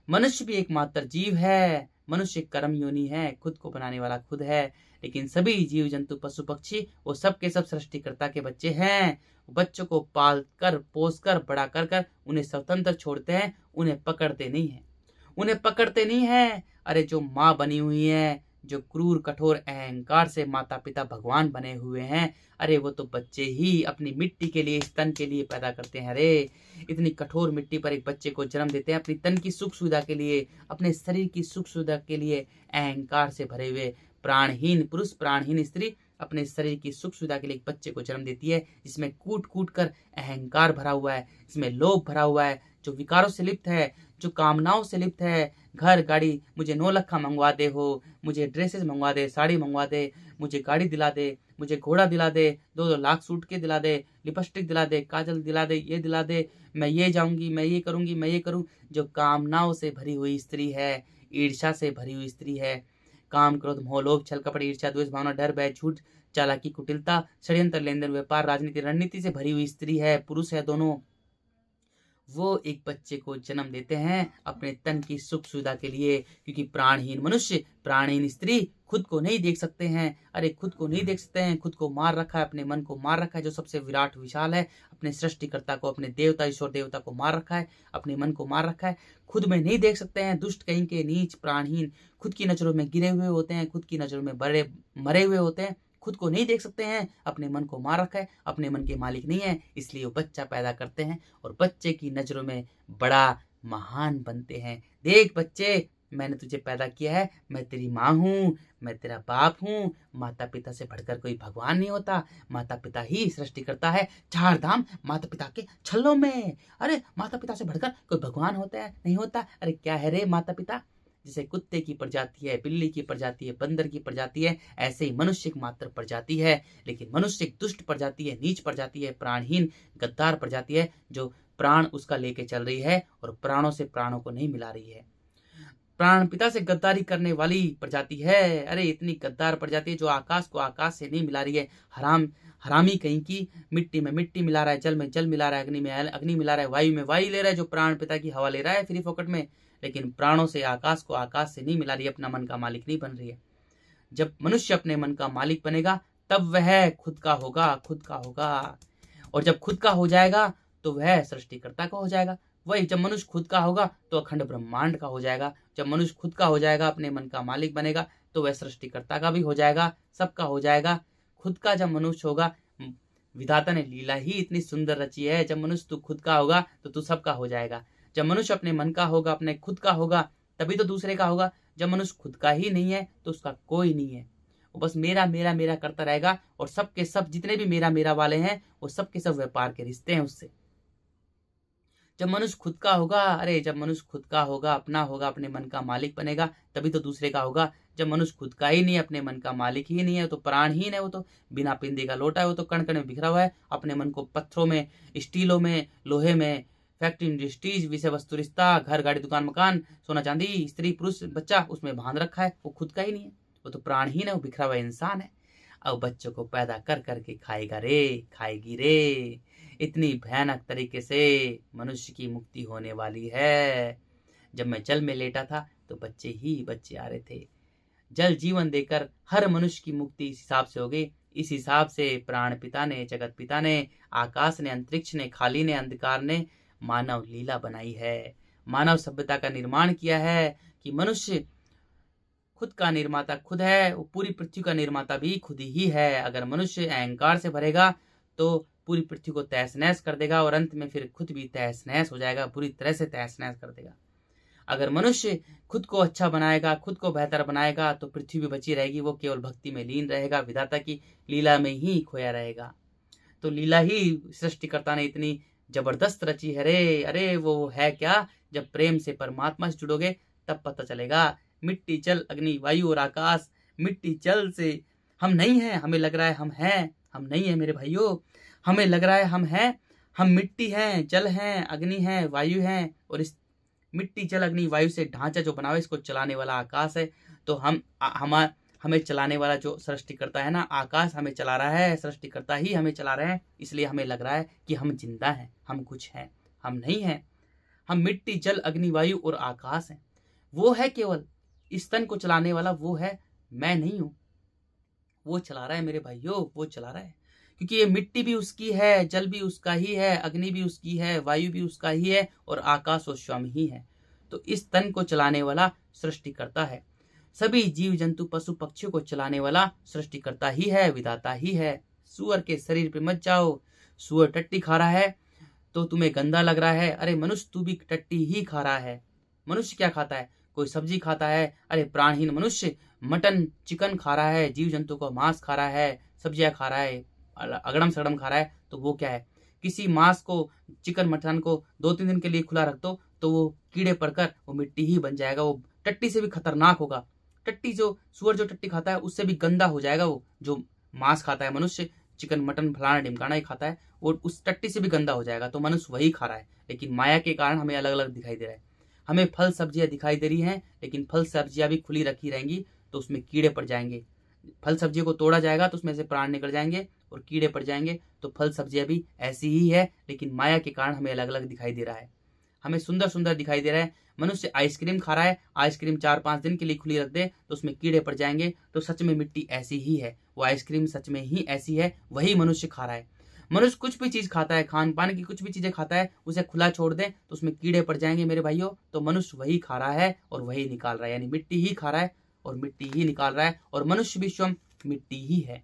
मनुष्य भी एकमात्र जीव है। मनुष्य कर्म योनि है, खुद को बनाने वाला खुद है। लेकिन सभी जीव जंतु पशु पक्षी वो सब के सब सृष्टिकर्ता के बच्चे हैं। बच्चों को पाल कर पोस कर बड़ा कर कर उन्हें स्वतंत्र छोड़ते हैं, उन्हें पकड़ते नहीं है। उन्हें पकड़ते नहीं है। अरे जो माँ बनी हुई है, जो क्रूर कठोर अहंकार से माता पिता भगवान बने हुए हैं, अरे वो तो बच्चे ही अपनी मिट्टी के लिए, इस तन के लिए पैदा करते हैं। अरे इतनी कठोर मिट्टी पर एक बच्चे को जन्म देते हैं अपनी तन की सुख सुविधा के लिए, अपने शरीर की सुख सुविधा के लिए। अहंकार से भरे हुए प्राणहीन पुरुष, प्राणहीन स्त्री अपने शरीर की सुख सुविधा के लिए एक बच्चे को जन्म देती है, जिसमें कूट कूट कर अहंकार भरा हुआ है, जिसमें लोभ भरा हुआ है, जो विकारों से लिप्त है, जो कामनाओं से लिप्त है। घर गाड़ी, मुझे 9 लाख मंगवा दे हो, मुझे ड्रेसेस मंगवा दे, साड़ी मंगवा दे, मुझे गाड़ी दिला दे, मुझे घोड़ा दिला दे, 2-2 लाख सूट के दिला दे, लिपस्टिक दिला दे, काजल दिला दे, ये दिला दे, मैं ये जाऊंगी, मैं ये करूंगी, मैं ये करूं। जो कामनाओं से भरी हुई स्त्री है, ईर्ष्या से भरी हुई स्त्री है, काम क्रोध मोह लोभ छल कपट ईर्ष्या द्वेष भावना डर भय झूठ चालाकी कुटिलता षड्यंत्र लेन देन व्यापार राजनीति रणनीति से भरी हुई स्त्री है, पुरुष है, दोनों वो एक बच्चे को जन्म देते हैं अपने तन की सुख सुविधा के लिए। क्योंकि प्राणहीन मनुष्य, प्राणहीन स्त्री खुद को नहीं देख सकते हैं। अरे खुद को नहीं देख सकते हैं, खुद को मार रखा है, अपने मन को मार रखा है जो सबसे विराट विशाल है, अपने सृष्टिकर्ता को, अपने देवता ईश्वर देवता को मार रखा है, अपने मन को मार रखा है। खुद में नहीं देख सकते हैं, दुष्ट कहीं के, नीच प्राणहीन, खुद की नजरों में गिरे हुए होते हैं, खुद की नजरों में बड़े मरे हुए होते हैं, खुद को नहीं देख सकते हैं, अपने मन को मार रखा है, अपने मन के मालिक नहीं है। इसलिए वो बच्चा पैदा करते हैं और बच्चे की नजरों में बड़ा महान बनते हैं। देख बच्चे, मैंने तुझे पैदा किया है, मैं तेरी माँ हूँ, मैं तेरा बाप हूँ। माता पिता से बढ़कर कोई भगवान नहीं होता, माता पिता ही सृष्टि करता है। 4 धाम माता पिता के छल्लों में। अरे माता पिता से बढ़कर कोई भगवान होता है? नहीं होता। अरे क्या है रे माता पिता? जैसे कुत्ते की प्रजाति है, बिल्ली की प्रजाति है, बंदर की प्रजाति है, ऐसे ही मनुष्य की मात्र प्रजाति है। लेकिन मनुष्य एक दुष्ट प्रजाति है, नीच प्रजाति है, प्राणहीन गद्दार प्रजाति है, जो प्राण उसका लेके चल रही है और प्राणों से प्राणों को नहीं मिला रही है। प्राण पिता से गद्दारी करने वाली प्रजाति है। अरे इतनी गद्दार प्रजाति है जो आकाश को आकाश से नहीं मिला रही है। हरामी कहीं की, मिट्टी में मिट्टी मिला रहा है, जल में जल मिला रहा है, अग्नि में अग्नि मिला रहा है, वायु में वायु ले रहा है, जो प्राण पिता की हवा ले रहा है फ्री फोकट में। लेकिन प्राणों से आकाश को आकाश से नहीं मिला रही है, अपना मन का मालिक नहीं बन रही है। जब मनुष्य अपने मन का मालिक बनेगा तब वह खुद का होगा, खुद का होगा। और जब खुद का हो जाएगा तो वह सृष्टिकर्ता का हो जाएगा। वही जब मनुष्य खुद का होगा तो अखंड ब्रह्मांड का हो जाएगा। जब मनुष्य खुद का हो जाएगा, अपने मन का मालिक बनेगा, तो वह सृष्टिकर्ता का भी हो जाएगा, सबका हो जाएगा। खुद का जब मनुष्य होगा, विधाता ने लीला ही इतनी सुंदर रची है, जब मनुष्य तू खुद का होगा तो तू सबका हो जाएगा। जब मनुष्य अपने मन का होगा, अपने खुद का होगा, तभी तो दूसरे का होगा। जब मनुष्य खुद का ही नहीं है तो उसका कोई नहीं है। वो बस मेरा मेरा मेरा करता रहेगा और सबके सब जितने भी मेरा मेरा वाले हैं वो सबके सब व्यापार के रिश्ते हैं उससे। जब मनुष्य खुद का होगा, अरे जब मनुष्य खुद का होगा, अपना होगा, अपने मन का मालिक बनेगा, तभी तो दूसरे का होगा। जब मनुष्य खुद का ही नहीं है, अपने मन का मालिक ही नहीं है, तो प्राणहीन है, वो तो बिना पिंदी का लोटा है, वो तो कण कण में बिखरा हुआ है। अपने मन को पत्थरों में, स्टीलों में, लोहे में, फैक्ट्री इंडस्ट्रीज, विषय वस्तु रिश्ता, घर गाड़ी दुकान मकान, सोना चांदी, स्त्री पुरुष बच्चा, उसमें बांध रखा है। वो खुद का ही नहीं है, वो तो प्राणहीन है, वो बिखरा हुआ इंसान है। अब बच्चों को पैदा कर करके खाएगा रे, खाएगी रे। इतनी भयानक तरीके से मनुष्य की मुक्ति होने वाली है। जब मैं जल में लेटा था तो बच्चे ही बच्चे आ रहे थे। जल जीवन देकर हर मनुष्य की मुक्ति इस हिसाब से हो गई। इस हिसाब से प्राण पिता ने, जगत पिता ने, आकाश ने, अंतरिक्ष ने, खाली ने, अंधकार ने मानव लीला बनाई है, मानव सभ्यता का निर्माण किया है। कि मनुष्य खुद का निर्माता खुद है, वो पूरी पृथ्वी का निर्माता भी खुद ही है। अगर मनुष्य अहंकार से भरेगा तो पूरी पृथ्वी को तहस नहस कर देगा और अंत में फिर खुद भी तहस नहस हो जाएगा, पूरी तरह से तहस नहस कर देगा। अगर मनुष्य खुद को अच्छा बनाएगा, खुद को बेहतर बनाएगा, तो पृथ्वी भी बची रहेगी, वो केवल भक्ति में लीन रहेगा, विधाता की लीला में ही खोया रहेगा। तो लीला ही सृष्टिकर्ता ने इतनी जबरदस्त रची है रे। अरे वो है क्या, जब प्रेम से परमात्मा से जुड़ोगे तब पता चलेगा। मिट्टी जल अग्नि वायु और आकाश, मिट्टी जल से हम नहीं हैं, हमें लग रहा है हम हैं, हम नहीं है मेरे भाइयों। हमें लग रहा है हम हैं, हम मिट्टी हैं, जल हैं, अग्नि हैं, वायु हैं, और इस मिट्टी जल अग्नि वायु से ढांचा जो बना हुआ है, इसको चलाने वाला आकाश है। तो हमें चलाने वाला जो सृष्टिकर्ता है ना, आकाश हमें चला रहा है, सृष्टिकर्ता ही हमें चला रहे हैं। इसलिए हमें लग रहा है कि हम जिंदा हैं, हम कुछ हैं, हम नहीं हैं। हम मिट्टी जल अग्नि वायु और आकाश हैं। वो है केवल, इस तन को चलाने वाला वो है, मैं नहीं हूं। वो चला रहा है मेरे भाइयों, वो चला रहा है, क्योंकि ये मिट्टी भी उसकी है, जल भी उसका ही है, अग्नि भी उसकी है, वायु भी उसका ही है, और आकाश और स्वयं ही है। तो इस तन को चलाने वाला सृष्टिकर्ता है। सभी जीव जंतु पशु पक्षियों को चलाने वाला सृष्टिकर्ता ही है, विधाता ही है। सुअर के शरीर पे मत जाओ। सुअर टट्टी खा रहा है तो तुम्हें गंदा लग रहा है, अरे मनुष्य तू भी टट्टी ही खा रहा है। मनुष्य क्या खाता है? कोई सब्जी खाता है, अरे प्राणहीन मनुष्य मटन चिकन खा रहा है, जीव जंतु को मांस खा रहा है, सब्जियां खा रहा है, अगड़म सगड़म खा रहा है, तो वो क्या है? किसी मांस को, चिकन मटन को 2-3 दिन के लिए खुला रख दो तो वो कीड़े पड़कर वो मिट्टी ही बन जाएगा, वो टट्टी से भी खतरनाक होगा। टट्टी जो सुअर जो टट्टी खाता है उससे भी गंदा हो जाएगा। वो जो मांस खाता है मनुष्य, चिकन मटन फलाना ढिमकाना ही खाता है, वो उस टट्टी से भी गंदा हो जाएगा। तो मनुष्य वही खा रहा है, लेकिन माया के कारण हमें अलग अलग दिखाई दे रहा है। हमें फल सब्जियां दिखाई दे रही हैं, लेकिन फल सब्जियां भी खुली रखी रहेंगी तो उसमें कीड़े पड़ जाएंगे। फल सब्जियों को तोड़ा जाएगा तो उसमें से प्राण निकल जाएंगे और कीड़े पड़ जाएंगे। तो फल सब्जियां भी ऐसी ही है, लेकिन माया के कारण हमें अलग अलग दिखाई दे रहा है, हमें सुंदर सुंदर दिखाई दे रहा है। मनुष्य आइसक्रीम खा रहा है, आइसक्रीम 4-5 दिन के लिए खुली रख दे तो उसमें कीड़े पड़ जाएंगे, तो सच में मिट्टी ऐसी ही है, वो आइसक्रीम सच में ही ऐसी है, वही मनुष्य खा रहा है। मनुष्य कुछ भी चीज खाता है, खान पान की कुछ भी चीजें खाता है, उसे खुला छोड़ दे तो उसमें कीड़े पड़ जाएंगे मेरे भाइयों। तो मनुष्य वही खा रहा है और वही निकाल रहा है, यानी मिट्टी ही खा रहा है और मिट्टी ही निकाल रहा है, और मनुष्य भी स्वयं मिट्टी ही है।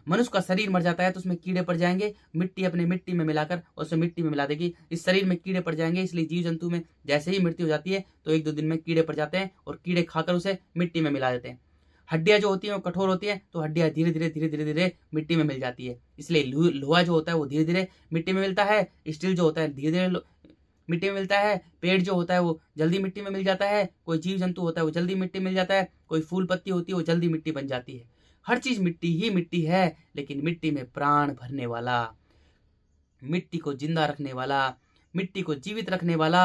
मनुष्य का शरीर मर जाता है तो उसमें कीड़े पड़ जाएंगे, मिट्टी अपने मिट्टी में मिलाकर उसे मिट्टी में मिला देगी, इस शरीर में कीड़े पड़ जाएंगे। इसलिए जीव जंतु में जैसे ही मृत्यु हो जाती है तो 1-2 दिन में कीड़े पड़ जाते हैं और कीड़े खाकर उसे मिट्टी में मिला देते हैं। हड्डियां जो होती हैं वो कठोर होती हैं, तो हड्डियां धीरे धीरे धीरे धीरे धीरे मिट्टी में मिल जाती है। इसलिए लोहा जो होता है वो धीरे धीरे मिट्टी में मिलता है, स्टील जो होता है धीरे धीरे मिट्टी में मिलता है, पेड़ जो होता है वो जल्दी मिट्टी में मिल जाता है, कोई जीव जंतु होता है वो जल्दी मिट्टी में मिल जाता है, कोई फूल पत्ती होती है वो जल्दी मिट्टी बन जाती है। हर चीज मिट्टी ही मिट्टी है, लेकिन मिट्टी में प्राण भरने वाला, मिट्टी को जिंदा रखने वाला, मिट्टी को जीवित रखने वाला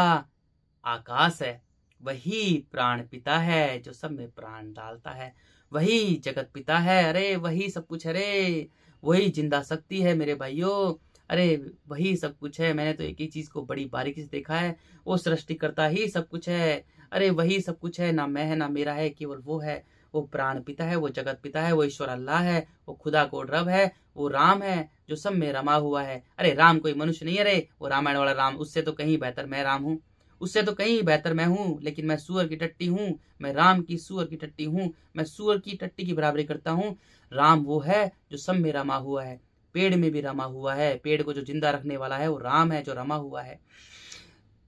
आकाश है। वही प्राण पिता है जो सब में प्राण डालता है, वही जगत पिता है, अरे वही सब कुछ है रे, वही जिंदा शक्ति है मेरे भाइयों, अरे वही सब कुछ है। मैंने तो एक ही चीज को बड़ी बारीकी से देखा है, वो सृष्टिकर्ता ही सब कुछ है, अरे वही सब कुछ है, ना मैं है ना मेरा है, केवल वो है। वो प्राण पिता है, वो जगत पिता है, वो ईश्वर अल्लाह है, वो खुदा को रब है, वो राम है जो सब में रमा हुआ है। अरे राम कोई मनुष्य नहीं है रे, वो रामायण वाला राम, उससे तो कहीं बेहतर मैं राम हूँ, उससे तो कहीं बेहतर मैं हूँ, लेकिन मैं सुअर की टट्टी हूँ, मैं राम की सुअर की टट्टी हूँ, मैं सुअर की टट्टी की बराबरी करता हूँ। राम वो है जो सब में रमा हुआ है, पेड़ में भी रमा हुआ है, पेड़ को जो जिंदा रखने वाला है वो राम है जो रमा हुआ है।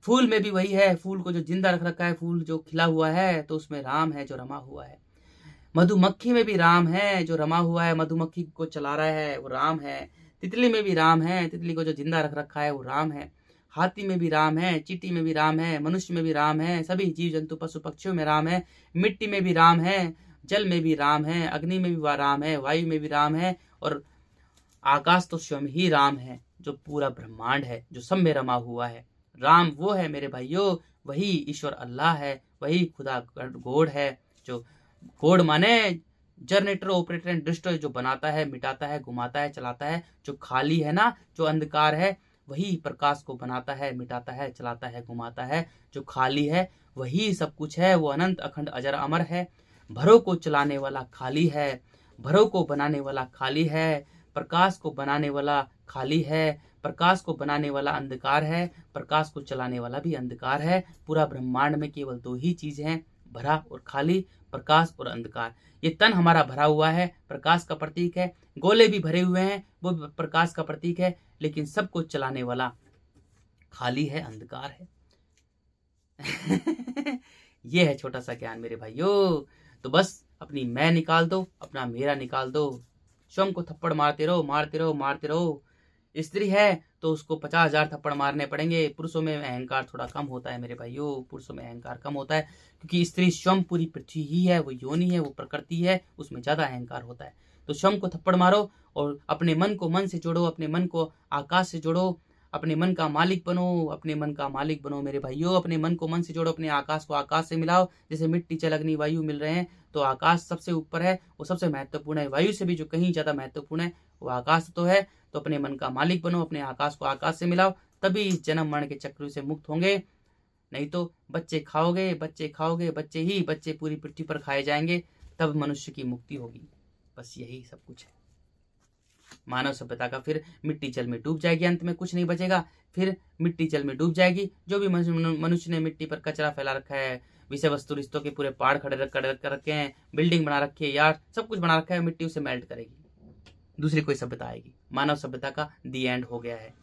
फूल में भी वही है, फूल को जो जिंदा रख रखा है, फूल जो खिला हुआ है तो उसमें राम है जो रमा हुआ है। मधुमक्खी में भी राम है जो रमा हुआ है, मधुमक्खी को चला रहा है वो राम है। तितली में भी राम है, तितली को जो जिंदा रख रखा है वो राम है। हाथी में भी राम है, चींटी में भी राम है, मनुष्य में भी राम है, सभी जीव जंतु पशु पक्षियों में राम है, मिट्टी में भी राम है, जल में भी राम है, अग्नि में भी राम है, वायु में भी राम है, और आकाश तो स्वयं ही राम है जो पूरा ब्रह्मांड है, जो सब में रमा हुआ है। राम वो है मेरे भाइयों, वही ईश्वर अल्लाह है, वही खुदा गॉड है। जो गॉड माने जनरेटर ऑपरेटर एंड डिस्ट्रॉय, जो बनाता है, मिटाता है, घुमाता है, चलाता है। जो खाली है ना, जो अंधकार है, वही प्रकाश को बनाता है, मिटाता है, चलाता है, घुमाता है। जो खाली है वही सब कुछ है, वो अनंत अखंड अजर अमर है। भरों को चलाने वाला खाली है, भरों को बनाने वाला खाली है, प्रकाश को बनाने वाला खाली है, प्रकाश को बनाने वाला अंधकार है, प्रकाश को चलाने वाला भी अंधकार है। पूरा ब्रह्मांड में केवल 2 ही चीज हैं, भरा और खाली, प्रकाश और अंधकार। ये तन हमारा भरा हुआ है, प्रकाश का प्रतीक है, गोले भी भरे हुए हैं, वो भी प्रकाश का प्रतीक है, लेकिन सबको चलाने वाला खाली है, अंधकार है। ये है छोटा सा ज्ञान मेरे भाइयों। तो बस अपनी मैं निकाल दो, अपना मेरा निकाल दो, स्वयं को थप्पड़ मारते रहो, मारते रहो, मारते रहो। स्त्री है तो उसको 50,000 थप्पड़ मारने पड़ेंगे। पुरुषों में अहंकार थोड़ा कम होता है मेरे भाइयों, पुरुषों में अहंकार कम होता है, क्योंकि स्त्री स्वयं पूरी पृथ्वी ही है, वो योनि है, वो प्रकृति है, उसमें ज्यादा अहंकार होता है। तो स्वयं को थप्पड़ मारो और अपने मन को मन से जोड़ो, अपने मन को आकाश से जोड़ो, अपने मन का मालिक बनो, अपने मन का मालिक बनो मेरे भाइयों। अपने मन को मन से जोड़ो, अपने आकाश को आकाश से मिलाओ। जैसे मिट्टी जल अग्नि वायु मिल रहे हैं, तो आकाश सबसे ऊपर है, वो सबसे महत्वपूर्ण है, वायु से भी जो कहीं ज्यादा महत्वपूर्ण है वो आकाश तो है। तो अपने मन का मालिक बनो, अपने आकाश को आकाश से मिलाओ, तभी इस जन्म मरण के चक्र से मुक्त होंगे। नहीं तो बच्चे खाओगे, बच्चे खाओगे, बच्चे ही बच्चे पूरी पृथ्वी पर खाए जाएंगे, तब मनुष्य की मुक्ति होगी। बस यही सब कुछ है। मानव सभ्यता का फिर मिट्टी जल में डूब जाएगी, अंत में कुछ नहीं बचेगा। फिर मिट्टी जल में डूब जाएगी। जो भी मनुष्य ने मिट्टी पर कचरा फैला रखा है, विषय वस्तु रिश्तों के पूरे पहाड़ खड़े कर रखे हैं, बिल्डिंग बना रखी है यार, सब कुछ बना रखा है, मिट्टी उसे मेल्ट करेगी, दूसरी कोई सभ्यता आएगी। मानव सभ्यता का दी एंड हो गया है।